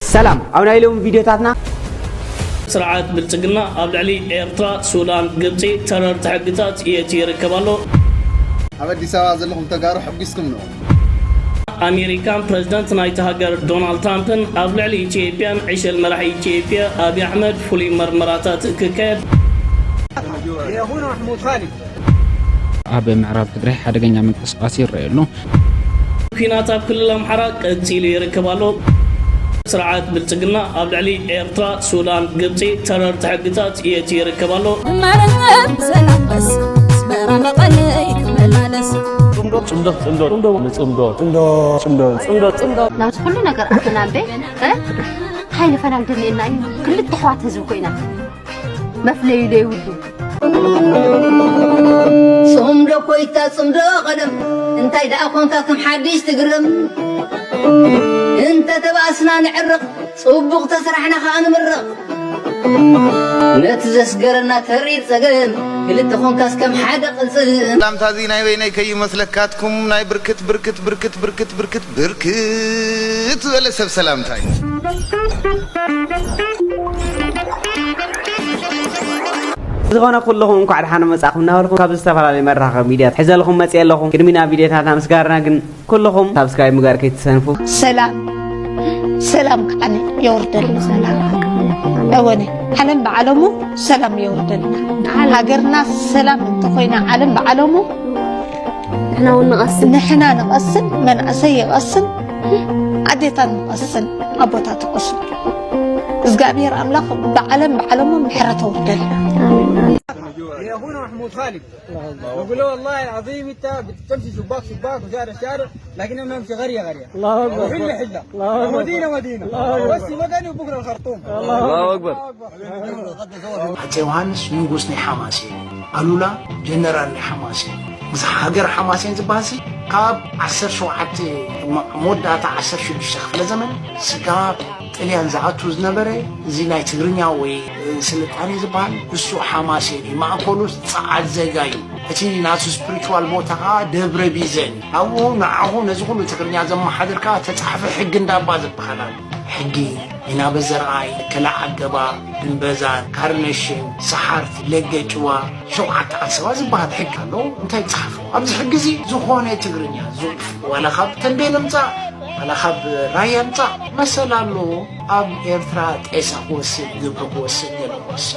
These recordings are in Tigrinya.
سلام أنا اليوم فيديو تاعنا سرعات بالتقنا أبلعلي إيرترا سودان قبطي ترر تحقيقات يتير كبالو أبدي سوا زلهم تجارب حقيسكم نو أمريكان بريزيدنت نايت هاجر دونالد ترامب أبلعلي إثيوبيان عيش المرحي إثيوبيا أبي أحمد فولي مرمراتات ككاد يا هنا محمود خالد أبي معراب تقري حدقني من قصاصير له فينا كل الأمحرق تيلي ركبالو سرعات بالتقنا أبلعلي إيرترا سودان قبطي ترر تحقيقات يتير كبالو مرحب سلام بس سبرا مقليك ملالس ناوت كل ነገር አፈናምበ ሃይለ ፈናል ደኔና ክልት ተዋት ህዝብ ኮይና መፍለይ ይውዱ صمد كويتا صمد قدم انت اذا كنت كم حديث تقرم انت تباسنا نعرق صبغ تسرحنا خان مرق نتزس قرنا تريد سقم قلت خونكاس كم حدا قلصن سلام تازي ناي بيني كي مسلكاتكم ناي بركت بركت بركت بركت بركت بركت ولا سب سلام تاي زغنا كلهم قاعد حنا مساقم نهاركم كاب استفرالي مراخه ميديا حزلكم مصي لكم كدمينا فيديوهاتنا مسغارنا ግን كلهم سبسكرايب مغار كيتسنفو سلام سلام كان يوردل سلام أوني علم بعلمه سلام يوردل هاجرنا سلام انتخينا علم بعلمه نحنا نقسم من أسي قسم عديتا نقسم أبوتا تقسم إزقابير أملاك بعلمه محرته وردل يا هنا محمود خالد يقول والله العظيم انت بتمشي شباك شباك وشارع شارع لكن انا امشي غريه غريه الله اكبر وحله حله مدينه مدينه بس مدني وبكره الخرطوم الله اكبر حتى يوحنس نيغوس ني حماسي قالولا جنرال ني حماسي بس هاجر حماسين زباسي كاب 10 شوعت مودات 10 شخص لزمن سكاب طليان زعاتو زنبره زي ناي تغرينيا وي سلطاني زبال اسو حماسي ما كولوس صعد زغاي اتي ناسو سبيريتوال موتا دبر بيزن او معه نزغلو تغرينيا زم حدركا تتصحف حق اندابا زبخلال حقي هنا بزرعي كلا عقبا بنبزان كارنشن سحارت لقجوا شوعت عصوا زبات حقالو انت تصحفوا ابز حقزي زخونه تغرينيا زوف ولا خب تنبين امصا ولا خب رايمصا مثلالو اب إيرترا تيسا وسد جبر وسد يلوس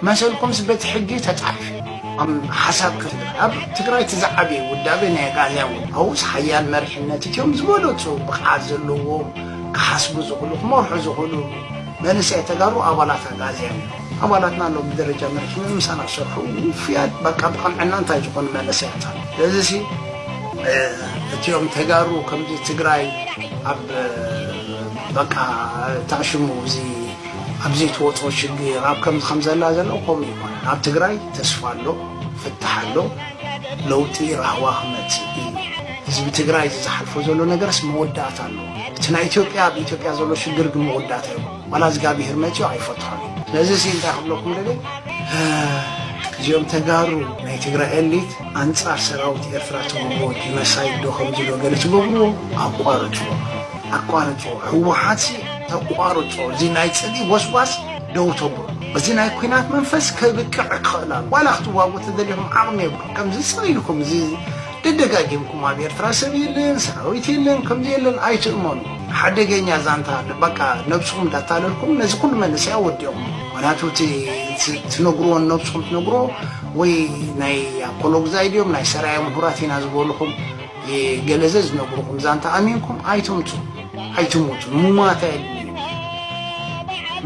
مثلكم سبت حقي تتصحف ام حسب اب تግራይ تزعبي ودابي نيغازياو او حيان مرحنتيهم زبولوتو بقعات زلوو كحسب زغلو مرح زغلو منسى تجارو أبالات غازيان أبالاتنا لو بدرجة مرحلة مسانا شرحو فيات بقى عنا انت يجبون منسى لذا سي تيوم تجارو كم دي تجراي أب بقى تعشمو زي أبزي توتو شقير أب كم 5 لازل أقوم يكون أب تجراي تسفالو فتحالو لو تير هوا خمتي ህዝብ ትግራይ ዝሓልፎ ዘሎ ነገርስ መወዳእታ ኣሎ እትና ኢትዮጵያ በኢትዮጵያ ዘሎ ሽግር ግን መወዳእታ እዩ ወላዝ ጋቢር መጪው አይፈታሉ ስለዚህ ሲንታ ሁሉኩም ለለ ዚዮም ተጋሩ ናይ ትግራይ ኤሊት አንጻር ሰራዊት ኤርትራ ተወቦት ይመሳይ ዶኸም ዝሎ ገለች በብሮ አቋርጡ ህወሓት ተቋርጡ ዚናይ ጽዲ ወስዋስ ደውተቡ በዚናይ ኩናት መንፈስ ከብቅዕ ከላል ወላ ክትዋጉ ተደልኩም ዓቅም ይብኩም ከም ዝስሪልኩም ዚ ደደጋጊምኩም አብየር ፍራሰቢልን ሰራዊትልን ከምዚልን አይትእመኑ ሓደገኛ ዛንታ በቃ ነብሱም እንዳታለልኩም ነዚ ኩሉ መልስ ያወዲዮም ወላቱቲ ትነግሩን ነብሱም ትነግሩ ወይ ናይ አፖሎግዛይዲዮም ናይ ሰራይ ምሁራቲና ዝበልኩም የገለዘዝ ነግሩኩም ዛንታ አሚንኩም አይትሙቱ ሙማታ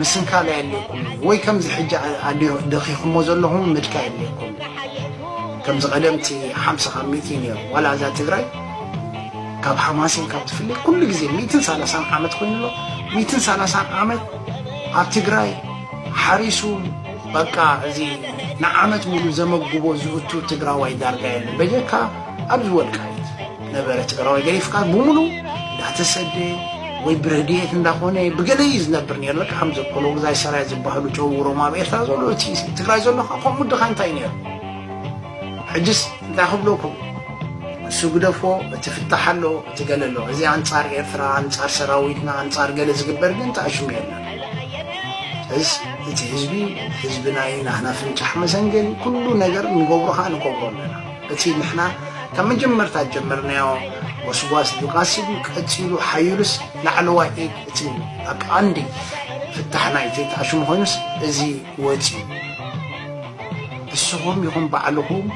مسنكال يليكم وي كم زحج دقيقكم وزلهم مدكا يليكم كم زقدمتي 500 يوم ولا ذات تግራይ كاب حماسين كاب تفلي كل جزء 130 عامت كوين له 130 عامت اب تግራይ حريسو بقى زي نعمت مولو زمغبو زوتو تግራዋይ ዳርጋ ያለ በጀካ አብዝ ወልቃይት ነበረ تግራዋይ ገሪፍካ በሙሉ ዳተሰደ ወይ ብረዲየት እንዳሆነ በገለይዝ ነበር ነርለክ ሐምዘ ኮሎግ ዛይ ሰራይ ዝባህሉ ጨውሮ ማበርታ ዘሎቲ ትግራይ ዘሎ ኮሙ ደኻንታይ ነው حجس تاخذ لكم سجدفو تفتحله تقلله زي أنصار إيرترا أنصار سراويتنا أنصار قال زقبر بنت أشمينا حزبي حزبنا إحنا في نجح مسنجل كل نجر نقبرها نقبرنا بتشيل نحنا كم جمرت جمرنا وسواس القاسم كتشيلو حيرس لعلوا إيه تشيل عندي فتحنا يتيت عشان خنس زي وجه السهم يهم بعلهم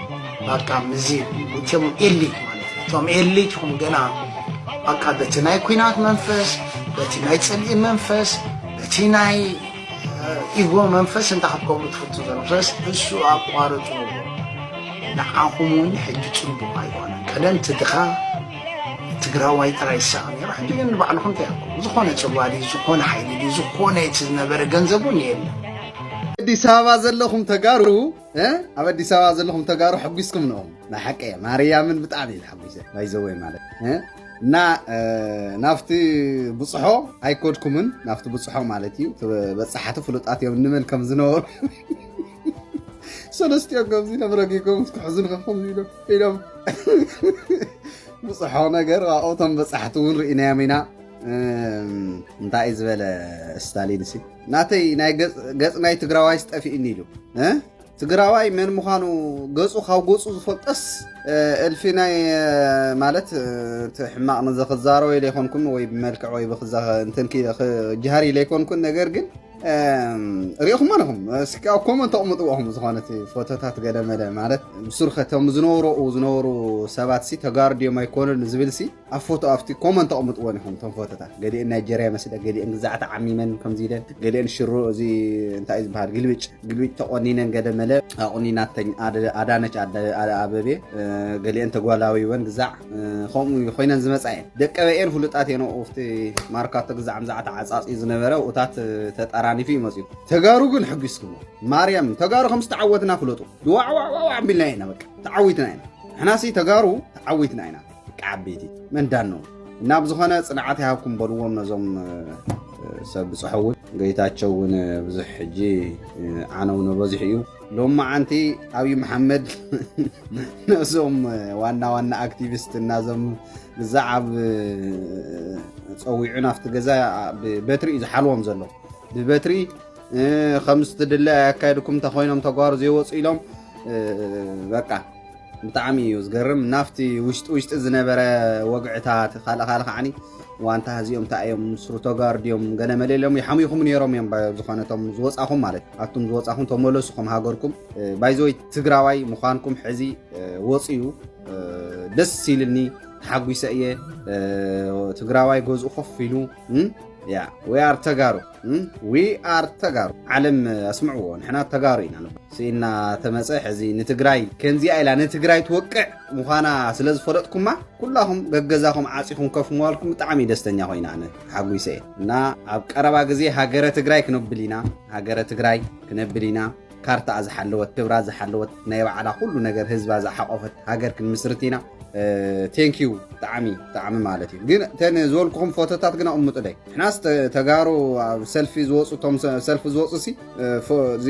بقى مزيد وتم إلي توم إلي توم جنا بقى بتناي كينات منفس بتناي تسلي منفس بتناي إيجو منفس أنت حبكم تفوتوا منفس السو أقارتو نعاقمون حجتون بقايوانا كلام تدخل تقراواي ترى السامي راح نجي بعلهم تاكل زخونة شوالي زخونة حيلي زخونة يتزنبر جنزبون يلا أدي سوا زلهم تجارو أبى أدي سوا زلهم تجارو حبيسكم نوم لا حكي مريم من بتعبي الحبيسة ما يزوي مالك نا نافتي بصحو هاي كودكمن نافتي بصحو مالتي بس حتى فلوتات يوم نمل كم زنور سنستيا كم زينا برقيكم حزن خم زينا إلهم بصحو نجر أوتم بس حتون رئينا منا انتا إزبال استالينسي ناتي ناي قص ناي تقراواي استأفي إنيلو تقراواي من مخانو قصو خاو قصو زفلتس الفي ناي مالت تحماق نزا خزارو يليخون كن وي بمالكع وي بخزا انتن كي جهاري يليخون كن نقر قن ريخم مانهم سكاو كومن تقمطوهم زخانتي فوتوتات قدمه مالت بسرختهم زنورو سبات سي تقارديو ما يكونوا نزبلسي افوتو افتي كومن تقمطونهم تم فوتوتات قالي ان نيجيريا مسدا قالي ان زعت عميمن كم زيدن قالي ان شرو زي انت عايز بحال قلبيج تقونينن قدمه اقونيناتن ادانچ ابابي قالي انت غوالاوي ون غزع خوم خوينن زمصاي دقباين فلطات ينو اوفتي ماركات غزع مزعت عصاصي زنبره وتات تطرا في مصيب تجارو قل حقيسكم مريم تجارو خمس تعودنا فلوتو واع واع واع بالله هنا بقى تعودنا هنا احنا سي تجارو تعودنا هنا كعبيتي من دانو እና ብዙخነ ጽናዓት ያብኩም በልዎም ነዞም ሰብ ጽحول ገይታቸውን ብዙሕ ሕጂ ዓነው ነው በዚህ እዩ ሎማ አንቲ አብይ መሐመድ ነዞም ዋና አክቲቪስት እና ዞም ግዛዓብ ጸዊዑና ፍት ገዛ በትሪ ዝሓልዎም ዘሎ ببتري خمس تدلا كايدكم تخوينهم تقارو زي وصيلهم بقى بتعمي يزقرم نافتي وشت زنبره وقعتات خالق عني وانت هزيهم تايم سرو تقارديهم غنا مليلهم يحميكم نيرهم يم بزخانتهم زوصاخم مالت اتم زوصاخم تملسكم هاغركم بايزوي تግራዋይ مخانكم حزي وصيو دس سيلني حقويسيه تግራዋይ غزو خفيلو يا we are تجارو علم اسمعوا نحنا تجارينا سينا تمصح زي نتግራይ كنزي ايلا نتግራይ توقع مخانا سلاز فرطكم كلهم غغزاكم عاصيكم كف موالكم طعمي دستنيا خوينا انا حقويسه نا اب قربا غزي هاجره تግራይ كنبلينا هاجره تግራይ كنبلينا كارتا ازحلوت كبرا زحلوت ناي على كل ነገር ህዝብ ازحقفت هاجر كنمسرتينا ثانك يو طعمي مالتي ግን ተን ዝወልኩም ፎቶታት ግና እምጥለይ ሕናስ ተጋሩ ሰልፊ ዝወጹቶም ሰልፊ ዝወጹሲ እዚ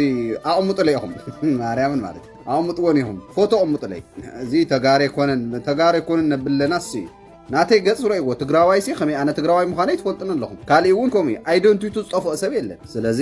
አእምጥለይ ይኹም ማርያምን ማለት አእምጥወን ይኹም ፎቶ እምጥለይ እዚ ተጋሪ ኮነን ነብለናስ ናተይ ገጽ ረይዎ ትግራዋይ ሲ ከመይ አነ ትግራዋይ ምዃነይ ትፈልጥን ኣለኹም ካልኡን ኮሚ አይ ዶንት ቱ ጽፎ ሰብ የለን ስለዚ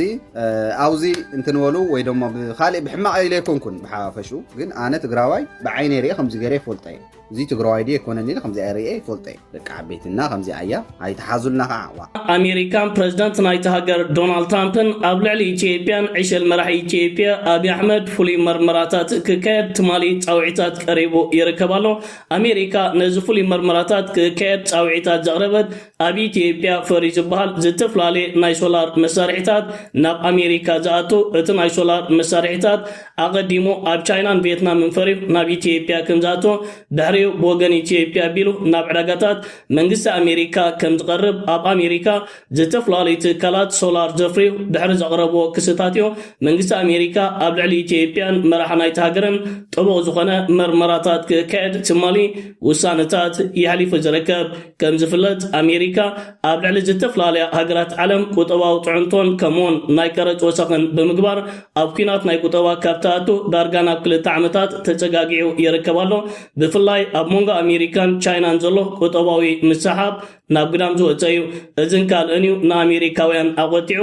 አውዚ እንትንወሉ ወይ ደሞ ካልእ ብሕማቕ ኢለይኮንኩን ብሓፈሹ ግን አነ ትግራዋይ ብዓይነይ ሪኤ ከምዚ ገይረ ይፈልጠይ زي تقراي دي كونني لكم زي اري فولتي لك عبيتنا خم زي ايا هاي تحازلنا قاوا امريكان بريزيدنت نايت هاجر دونالد ترامبن ابلع ايثيوبيان عيشل مرح ايثيوبيا ابي احمد فولي مرمراتات ككاد تمالي صوعيتات قريبو يركبالو امريكا نز فولي مرمراتات ككاد صوعيتات زغربت ابي ايثيوبيا فريز بحال زتفلالي ناي سولار مسارحيتات ناب امريكا زاتو ات ناي سولار مسارحيتات اقديمو اب تشاينان فيتنام من فريق ناب ايثيوبيا كنزاتو دحري بوغن ايثيوبيا بيلو ناب عداغاتات منغست امريكا كم تقرب اب امريكا زتفلالي تكالات سولار زفري دحر زغربو كستاتيو منغست امريكا اب لعلي ايثيوبيان مرحنا يتهاجرن طبو زخنا مرمراتات كاد تمالي وسانتات يحلف زركب كم زفلت امريكا ኣሜሪካ ኣብ ልዕሊ ዝተፈላለዩ ሃገራት ዓለም ቁጠባዊ ጥዕንቶን ከምኡውን ናይ ቀረጥ ወሰኽን ብምግባር ኣብ ኩናት ናይ ቁጠባ ካብታቱ ዳርጋ ናብ 2 ዓመታት ተጸጋጊዑ ይርከባሎ ብፍላይ ኣብ ሞንጎ ኣሜሪካን ቻይናን ዘሎ ቁጠባዊ ምሳሓብ ናብ ግዳም ዝወፀ እዩ እዝን ካልእንዩ ንኣሜሪካውያን ኣቆጢዑ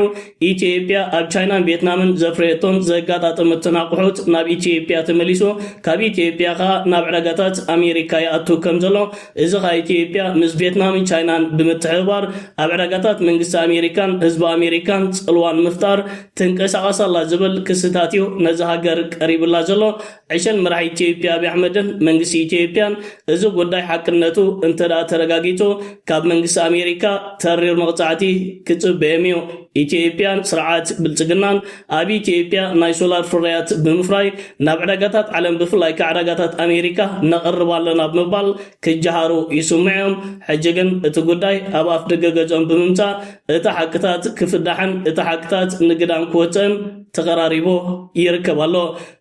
ኢትዮጵያ ኣብ ቻይናን ቪየትናምን ዘፍረየቶን ዘጋጣጠመ ተናቁሑት ናብ ኢትዮጵያ ተመሊሱ ካብ ኢትዮጵያ ኸ ናብ ዕዳጋታት ኣሜሪካ ይኣቱ ከም ዘሎ እዚ ኸ ኢትዮጵያ ምስ ቪየትናምን ቻይናን ብምትሕብባር ኣብ ዕዳጋታት መንግስቲ ኣሜሪካን ህዝቢ ኣሜሪካን ጽልዋን ምፍጣር ትንቀሳቐሳላ ዝብል ክስታት እዩ ነዚ ሃገር ቀሪብላ ዘሎ ዕሸል መራሒ ኢትዮጵያ አብይ ኣሕመድን መንግስቲ ኢትዮጵያን እዚ ጉዳይ ሓቅነቱ እንተዳ ተረጋጊጡ ካብ መንግስቲ ኣሜሪካ ተሪር መቕጻዕቲ ክጽበየም እዩ ኢትዮጵያን ስርዓት ብልጽግናን ኣብ ኢትዮጵያ ናይ ሶላር ፍርያት ብምፍራይ ናብ ዕዳጋታት ዓለም ብፍላይ ካብ ዕዳጋታት ኣሜሪካ ነቕርብ ኣለና ብምባል ክጀሃሩ ይስምዖም ሕጂ ግን እቲ ጉዳይ ኣብ ኣፍ ደገ ገጾም ብምምጻእ እቲ ሓቅታት ክፍዳሕን እቲ ሓቅታት ንግዳም ክወፅን ተቀራሪቦ ይርከብ ኣሎ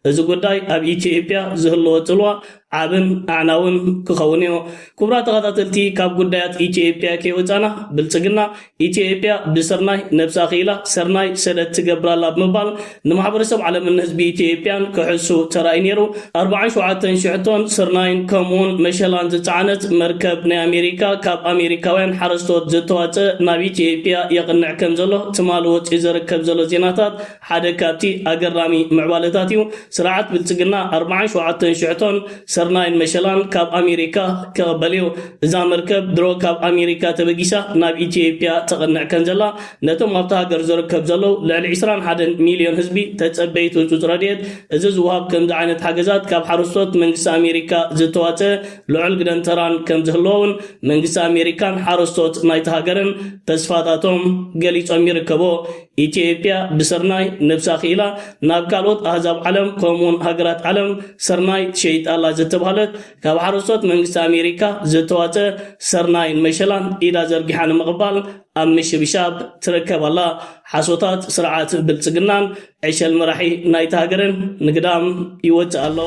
እዚ ጉዳይ ኣብ ኢትዮጵያ ዝህልዎ ጽልዋ ዓብን ኣዕናውን ክኸውን እዩ ክቡራ ተኸታተልቲ ካብ ጉዳያት ኢትዮጵያ ከይወፃና ብልጽግና ኢትዮጵያ ብስርናይ ነብሳ ኺኢላ ሰርናይ ሰደት ትገብራላ ብምባል ንማሕበረሰብ ዓለምን ህዝቢ ኢትዮጵያን ክሕሱ ተራእዩ ነይሩ 47,000 ቶን ስርናይን ከምኡውን መሸላን ዝፀዓነት መርከብ ናይ ኣሜሪካ ካብ ኣሜሪካውያን ሓረስቶት ዝተዋፅእ ናብ ኢትዮጵያ የቕንዕ ከም ዘሎ ትማሊ ወፂኡ ዝርከብ ዘሎ ዜናታት ሓደ ካብቲ ኣገራሚ ምዕባለታት እዩ ስርዓት ብልጽግና 47,000 ቶን ሰርናይን መሸላን ካብ ኣሜሪካ ከቐበል እዩ እዛ መርከብ ድሮ ካብ ኣሜሪካ ተበጊሳ ናብ ኢትዮጵያ ተቐንዕ ከም ዘላ ነቶም ኣብቲ ሃገር ዝርከብ ዘለው ልዕሊ 21 ሚልዮን ህዝቢ ተጸበይቱ ህፁፅ ረድኤት እዚ ዝውሃብ ከምዚ ዓይነት ሓገዛት ካብ ሓረስቶት መንግስቲ ኣሜሪካ ዝተዋፅአ ልዑል ግደን ተራን ከም ዝህልዎውን መንግስቲ ኣሜሪካን ሓረስቶት ናይቲ ሃገርን ተስፋታቶም ገሊፆም ይርከቦ ኢትዮጵያ ብሰርናይ ነብሳ ኺኢላ ናብ ካልኦት ኣህዛብ ዓለም ከምኡውን ሃገራት ዓለም ሰርናይ ትሸይጣላ ዝተባሃለት ካብ ሓረስቶት መንግስቲ ኣሜሪካ ዝተዋፅአ ሰርናይን መሸላን ኢዳ ዘርጊሓ ንምቕባል ኣብ ምሽብሻብ ትረከባላ ሓሶታት ስርዓት ብልጽግናን ዕሸል መራሒ ናይቲ ሃገርን ንግዳም ይወፅእ ኣሎ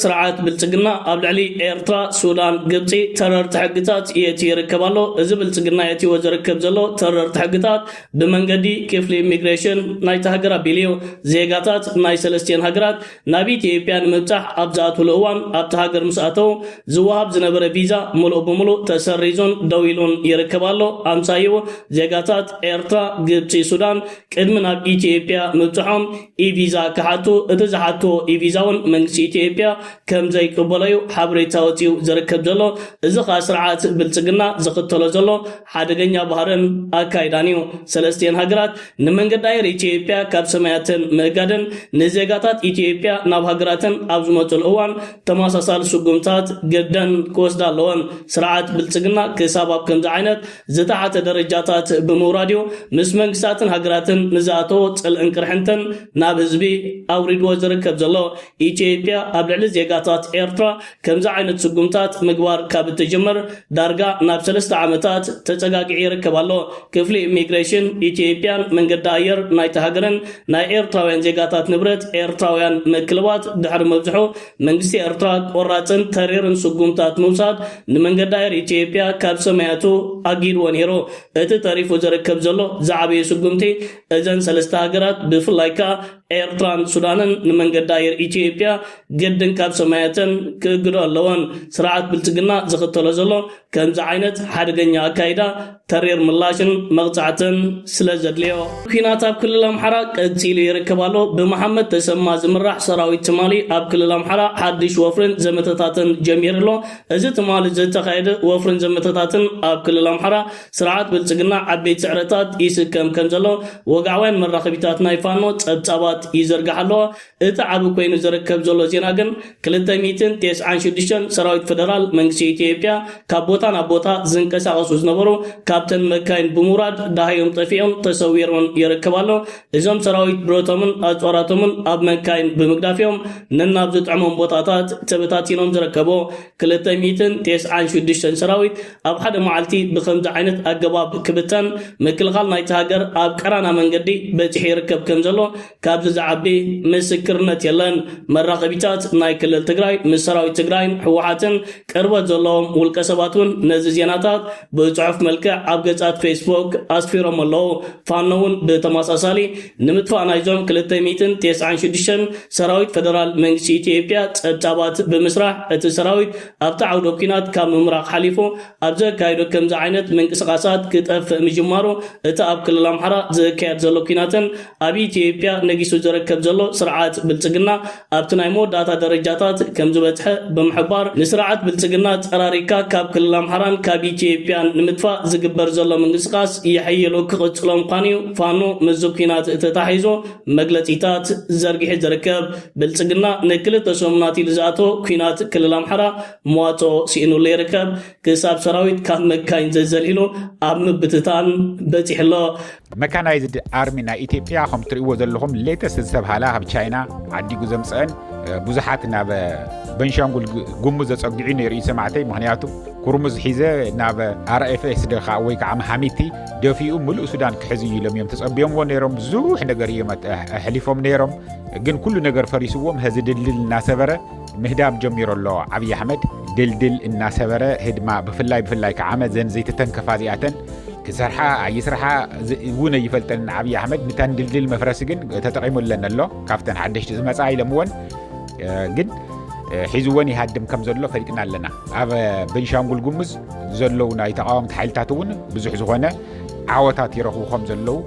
ስርዓት ብልጽግና ኣብ ልዕሊ ኤርትራ ሱዳን ግብፂ ተረርቲ ሕግታት የቲ ይርከብ ኣሎ እዚ ብልጽግና የትይዎ ዝርከብ ዘሎ ተረርቲ ሕግታት ብመንገዲ ክፍሊ ኢሚግሬሽን ናይቲ ሃገር ኣቢሉ እዩ ዜጋታት ናይ 3 ሃገራት ናብ ኢትዮጵያ ንምብጻሕ ኣብ ዝኣትውሉ እዋን ኣብቲ ሃገር ምስ ኣተው ዝወሃብ ዝነበረ ቪዛ ሙሉእ ብምሉእ ተሰሪዙን ደው ኢሉን ይርከብ ኣሎ ኣምሳዩ ዜጋታት ኤርትራ ግብፂ ሱዳን ቅድሚ ናብ ኢትዮጵያ ምብጽሖም ኢቪዛ ክሓቱ እቲ ዝሓትዎ ኢቪዛውን መንግስቲ ኢትዮጵያ ከም ዘይቅበለዩ ሓበሬታ ወፂኡ ዝርከብ ዘሎ እዚ ኸ ስርዓት ብልጽግና ዝኽተሎ ዘሎ ሓደገኛ ባህርን ኣካይዳን እዩ 3 ሃገራት ንመንገዲ ኣየር ኢትዮጵያ ካብ ሰማያትን ምእጋድን ንዜጋታት ኢትዮጵያ ናብ ሃገራትን ኣብ ዝመፅሉ እዋን ተመሳሳሊ ስጉምታት ገደን ክወስዳ ኣለወን ስርዓት ብልጽግና ክሳብ ኣብ ከምዚ ዓይነት ዝተሓተ ደረጃታት ብምውራድዩ ምስ መንግስታትን ሃገራትን ንዝኣተዎ ጽልእን ቅርሕንትን ናብ ህዝቢ ኣውሪድዎ ዝርከብ ዘሎ ኢትዮጵያ ኣብ ልዕሊ ዜጋታት ኤርትራ ከምዚ ዓይነት ስጉምታት ምግባር ካብ እትጅምር ዳርጋ ናብ 3 ዓመታት ተጸጋጊዑ ይርከብ ኣሎ ክፍሊ ኢሚግሬሽን ኢትዮጵያን መንገዲ ኣየር ናይቲ ሃገርን ናይ ኤርትራውያን ዜጋታት ንብረት ኤርትራውያን መክልባት ድሕሪ መብዝሑ መንግስቲ ኤርትራ ቆራፅን ተሪርን ስጉምታት ምውሳድ ንመንገዲ ኣየር ኢትዮጵያ ካብ ሰማያቱ ኣጊድዎ ነይሩ እቲ ተሪፉ ዝርከብ ዘሎ ዝዓበየ ስጉምቲ እዘን 3 ሃገራት ብፍላይ ከዓ ኤርትራን ሱዳንን ንመንገዲ ኣየር ኢትዮጵያ ገድን ካብ ሰማያትን ክእግዱ ኣለዎን ስርዓት ብልጽግና ዝኽተሎ ዘሎ ከምዚ ዓይነት ሓደገኛ ኣካይዳ ተሪር ምላሽን መቕጻዕትን ስለ ዘድልዮ ኩናት ኣብ ክልል ኣምሓራ ቀፂሉ ይርከብ ኣሎ ብመሐመድ ተሰማ ዝምራሕ ሰራዊት ትማሊ ኣብ ክልል ኣምሓራ ሓድሽ ወፍርን ዘመተታትን ጀሚሩ ኣሎ እዚ ትማሊ ዝተኻየደ ወፍርን ዘመተታትን ኣብ ክልል ኣምሓራ ስርዓት ብልጽግና ዓበይቲ ስዕረታት ይስከም ከም ዘሎ ወጋዕውያን መራኸቢታት ናይ ፋኖ ጸብጻባት ይዘርጋሕ ኣሎ እቲ ዓብ ኮይኑ ዝርከብ ዘሎ ዜና ግን 296 ሰራዊት ፌደራል መንግስቲ ኢትዮጵያ ካብ ቦታ ናብ ቦታ ዝንቀሳቐሱ ዝነበሩ ካብተን መካይን ብምውራድ ዳሃዮም ጠፊኦም ተሰዊሮን ይርከብ ኣሎ እዞም ሰራዊት ብሮቶምን ኣጽዋራቶምን ኣብ መካይን ብምግዳፍዮም ነናብ ዝጥዕሞም ቦታታት ተበታቲኖም ዝርከቦ 296 ሰራዊት ኣብ ሓደ መዓልቲ ብከምዚ ዓይነት ኣገባብ ክብተን ምክልኻል ናይቲ ሃገር ኣብ ቀራና መንገዲ በፂሑ ይርከብ ከም ዘሎ ካብ ዝዓቢ ምስክርነት የለን መራኸቢታት ናይ ክልል ትግራይ ምስ ሰራዊት ትግራይን ሕወሓትን ቅርበት ዘለዎም ውልቀ ሰባት እውን ነዚ ዜናታት ብጽሑፍ መልክዕ ኣብ ገጻት ፌስቡክ ኣስፊሮም ኣለዉ ፋኖውን ብተመሳሳሊ ንምጥፋእ ናይዞም 296 ሰራዊት ፌደራል መንግስቲ ኢትዮጵያ ጸብጻባት ብምስራሕ እቲ ሰራዊት ኣብቲ ዓውደ ኩናት ካብ ምምራቕ ሓሊፉ ኣብ ዘካይዶ ከምዚ ዓይነት ምንቅስቓሳት ክጠፍእ ምጅማሩ እቲ ኣብ ክልል ኣምሓራ ዝካየድ ዘሎ ኩናትን ኣብ ኢትዮጵያ ነጊሱ ዝርከብ ዘሎ ስርዓት ብልጽግና ኣብቲ ናይ መወዳእታ ደረጃታት ከም ዝበጽሐ ብምሕባር ንስርዓት ብልጽግና ጸራሪካ ካብ ክልል ኣምሓራን ካብ ኢትዮጵያን ንምጥፋእ ዝግበር ዘሎ ምንቅስቓስ ይሕይሉ ክቕጽሎ ምዃኑ ፋኖ ምዝ ኩናት ተታሒዙ መግለጺታት ዘርጊሑ ዝርከብ ብልጽግና ንክልተ ሰሙናት ኢሉ ዝኣቶ ኩናት ክልል ኣምሓራ መዋጽኦ ሲእኑሉ ይርከብ ክሳብ ሰራዊት ካብ መካይን ዘዘልሂሉ ኣብ ምብትታን በፂሕሎ መካናይዝድ ኣርሚ ናይ ኢትዮጵያ ከም ትርእይዎ ዘለኹም ሌተስት ዝተብሃላ ካብ ቻይና ዓዲጉ ዘምፅአን ብዙሓት ናብ በንሻንጉል ጉሙዝ ዘጸጊዑ ነይሩ ሰማዕተይ ምክንያቱ ኩርሙዝ ሒዘ ናብ RFS ደኻ ወይ ከዓ መሓሚቲ ደፊኡ ሙሉእ ሱዳን ክሕዝ እዩ ኢሎም እዮም ተጸቢዮምዎ ነይሮም ብዙሕ ነገር እዮም ኣሕሊፎም ነይሮም ግን ኩሉ ነገር ፈሪስዎም ህዚ ድልድል እናሰበረ ምህዳም ጀሚሩ ኣሎ ዓብይ ኣሕመድ ድልድል እናሰበረ ህድማ ብፍላይ ከዓመ ዘን ዘይተተንከፋ ዚኣተን ክሰርሓ ይስርሓ እውን ይፈልጠን ዓብይ ኣሕመድ ንታን ድልድል መፍረስ ግን ተጠቂሙለን ኣሎ ካብተን ሓደሽቲ ዝመጻ ኢሎምዎን ግን ሒዝዎን ይሃድም ከም ዘሎ ፈሊጥና ኣለና ኣብ ቤንሻንጉል ጉሙዝ ዘለው ናይ ተቃዋምቲ ሓይልታት እውን ብዙሕ ዝኾነ ዓወታት ይረኽቡ ከም ዘለው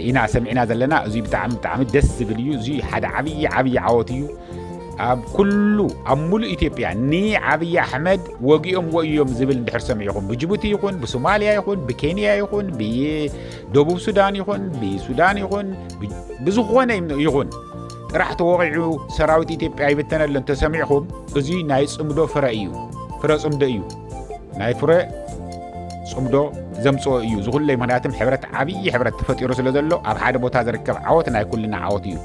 ኢና ሰሚዕና ዘለና እዙይ ብጣዕሚ ደስ ዝብል እዩ እዙይ ሓደ ዓብይ ዓወት እዩ ኣብ ኩሉ ኣብ ሙሉእ ኢትዮጵያ ዓብይ ኣሕመድ ወጊኦም ወእዮም ዝብል እንድሕር ሰሚዕኹም ብጅቡቲ ይኹን ብሶማልያ ይኹን ብኬንያ ይኹን ብደቡብ ሱዳን ይኹን ብሱዳን ይኹን ብዝኾነ ይኹን ጥራሕ ተወቂዑ ሰራዊት ኢትዮጵያ ይበተነለን ተሰሚዕኹም እዙይ ናይ ጽምዶ ፍረ እዩ ፍረ ጽምዶ እዩ ናይ ፍረ ጽምዶ ዘምጽኦ እዩ ዝኹለይ ምክንያቱም ሕብረት ዓብይ ሕብረት ተፈጢሩ ስለ ዘሎ ኣብ ሓደ ቦታ ዝርከብ ዓወት ናይ ኩልና ዓወት እዩ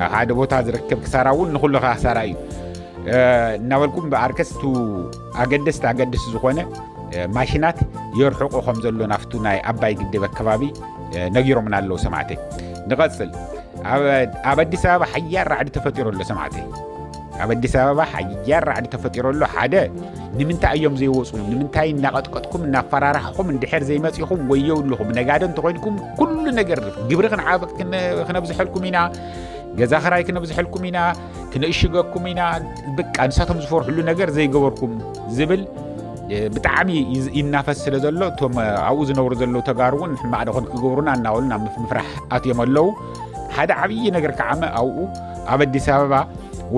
ኣብ ሓደ ቦታ ዝርከብ ክሳራ እውን ንኹሉ ክሳራ እዩ እናበልኩም ብኣርከስቱ ኣገደስቲ ዝኾነ ማሽናት የርሕቁ ከም ዘሎ ናፍቱ ናይ ኣባይ ግድብ ኣከባቢ ነጊሮምና ኣለዉ ሰማዕተይ ንቐጽል ኣብ ኣዲስ ኣበባ ሓያል ራዕዲ ተፈጢሩ ኣሎ ሰማዕተይ ኣብ ኣዲስ ኣበባ ሓያል ራዕዲ ተፈጢሩ ኣሎ ሓደ ንምንታይ እዮም ዘይወፁ ንምንታይ እናቐጥቀጥኩም እናፈራራሕኩም እንድሕር ዘይመጺኹም ወየውልኹም ነጋዶ እንተኮይንኩም ኩሉ ነገር ግብሪ ክነብዝሐልኩም ኢና ገዛ ኽራይ ክነብዝሐልኩም ኢና ክነእሽገኩም ኢና በቃ ንሳቶም ዝፈርሕሉ ነገር ዘይገበርኩም ዝብል ብጣዕሚ ይናፈስ ስለ ዘሎ እቶም ኣብኡ ዝነብሩ ዘለው ተጋሩ እውን ሕማቕ ደኾን ክገብሩና እናበሉና ምፍራሕ ኣትዮም ኣለዉ ሓደ ዓብይ ነገር ከዓመ ኣብኡ ኣብ ኣዲስ ኣበባ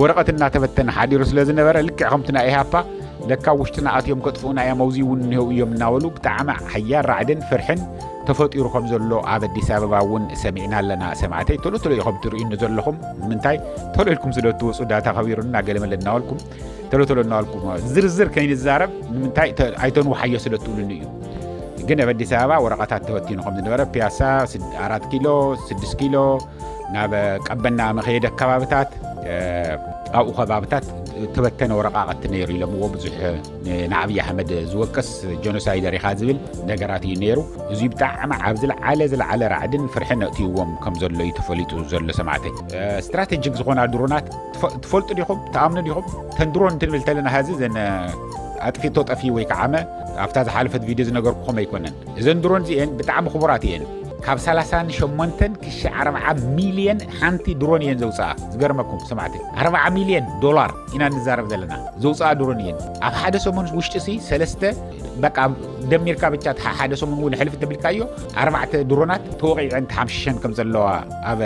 ወረቐት እናተበተነ ሓዲሩ ስለ ዝነበረ ልክዕ ከምትና ኢሃፓ ለካ ውሽጥና ኣትዮም ከጥፍኡና እዮም ኣውዚ እውን ንህው እዮም እናበሉ ብጣዕሚ ሓያል ራዕድን ፍርሕን ተፈጢሩ ከም ዘሎ ኣብ ኣዲስ ኣበባ እውን ሰሚዕና ኣለና ሰማዕተይ ቶሎ ኢኹም ትርእዩኒ ዘለኹም ምንታይ ቶሎ ኢልኩም ስለ እትወፁ ዳታ ኸቢሩና ገለመለ እናበልኩም ቶሎ እናበልኩም ዝርዝር ከይንዛረብ ንምንታይ ኣይተንው ሓዮ ስለ እትብሉኒ እዩ ግን ኣብ ኣዲስ ኣበባ ወረቐታት ተበቲኑ ከም ዝነበረ ፒያሳ 4 ኪሎ 6 ኪሎ ናብ ቀበና መኸየድ ኣከባብታት ኣብኡ ከባብታት ተበተነ ወረቓቐት ነይሩ ኢሎምዎ ብዙሕ ንዓብይ ኣሕመድ ዝወቀስ ጀኖሳይደር ኢኻ ዝብል ነገራት እዩ ነይሩ እዙይ ብጣዕሚ ኣብ ዝለዓለ ራዕድን ፍርሕን እትይዎም ከም ዘሎ እዩ ተፈሊጡ ዘሎ ሰማዕተይ ስትራቴጂክ ዝኾና ድሮናት ትፈልጡ ዲኹም ተኣምኑ ዲኹም ተን ድሮን እንትንብል ተለና ሕዚ ዘን ኣጥፊቶ ጠፊ ወይ ከዓመ ኣብታ ዝሓለፈት ቪድዮ ዝነገርኩኹም ኣይኮነን እዘን ድሮን እዚአን ብጣዕሚ ክቡራት እየን ካብ 38 ክሻ 40 ሚልዮን ሓንቲ ድሮን እየን ዘውፅኣ ዝገርመኩም ሰማዕተይ 40 ሚልዮን ዶላር ኢና ንዛረብ ዘለና ዘውፅኣ ድሮን እየን ኣብ ሓደ ሰሙን ውሽጢ ሲ ሰለስተ በቃ ደሚርካ ብቻ ሓደ ሰሙን እውን ሕልፍ ተብልካዮ 4 ድሮናት ተወቂዐን ተሓምሽሸን ከም ዘለዋ ኣብ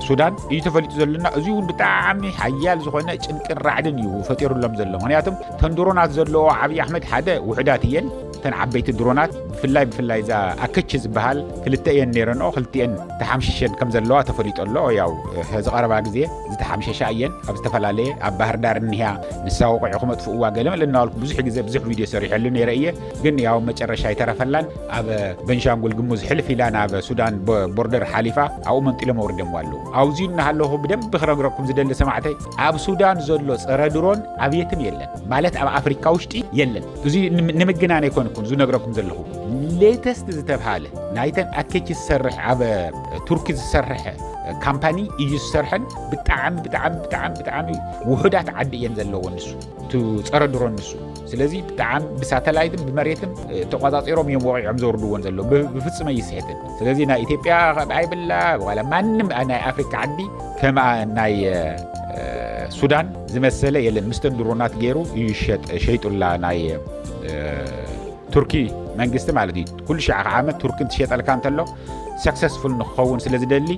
ሱዳን እዩ ተፈሊጡ ዘለና እዙይ እውን ብጣዕሚ ሓያል ዝኾነ ጭንቅን ራዕድን እዩ ፈጢሩሎም ዘሎ ምክንያቱም ተን ድሮናት ዘለዎ ዓብይ ኣሕመድ ሓደ ውሕዳት እየን ተን ዓበይቲ ድሮናት ብፍላይ ዛ ኣከች ዝበሃል ክልተ እየን ነይረንኦ ክልቲአን ተሓምሽሸን ከም ዘለዋ ተፈሊጡ ኣሎ ያው ዝቐረባ ግዜ ዝተሓምሸሻ እየን ኣብ ዝተፈላለየ ኣብ ባህር ዳር እንሂያ ንሳውቂዑኩም እጥፍእዋ ገለም ልናዋልኩ ብዙሕ ግዜ ብዙሕ ቪድዮ ሰሪሐሉ ነይረ እየ ግን ያው መጨረሻ ይተረፈላን ኣብ ቤንሻንጉል ጉሙዝ ሕልፍ ኢላ ናብ ሱዳን ቦርደር ሓሊፋ ኣብኡ መንጢሎም ወርደምዋ ኣለዉ ኣብዚዩ እናሃለኹ ብደንብ ክረግረኩም ዝደሊ ሰማዕተይ ኣብ ሱዳን ዘሎ ፀረ ድሮን ኣብ የትም የለን ማለት ኣብ ኣፍሪካ ውሽጢ የለን እዙይ ንምግናን ኣይኮንኩ يكون زو نغركم زلخو ليتست زتبحاله نايتن اكيتش سرح عب تركي سرح كامباني يجي سرحن بتعام وحدات عدي ينزلوا نسو تصردرون نسو ስለዚህ በጣም በሳተላይትም በመሬትም ተቋጣጣሪሮም የሞሪዕም ዘወርዱውን ዘሎ በፍጽመ ይስሄትን ስለዚህ ና ኢትዮጵያ አይብላ ወላ ማንም ናይ አፍሪካ ዓዲ ከማ ናይ ሱዳን ዝመሰለ የለን ምስተንድሮናት ገይሩ ይሸጥ ሸይጡላ ናይ ቱርኪ መንግስት ማለት እዩ ኩሉ ሻዕ ዓመት ቱርክን ትሸጠልካ እንተሎ ሰክሰስፉል ንኸውን ስለዚህ ደሊ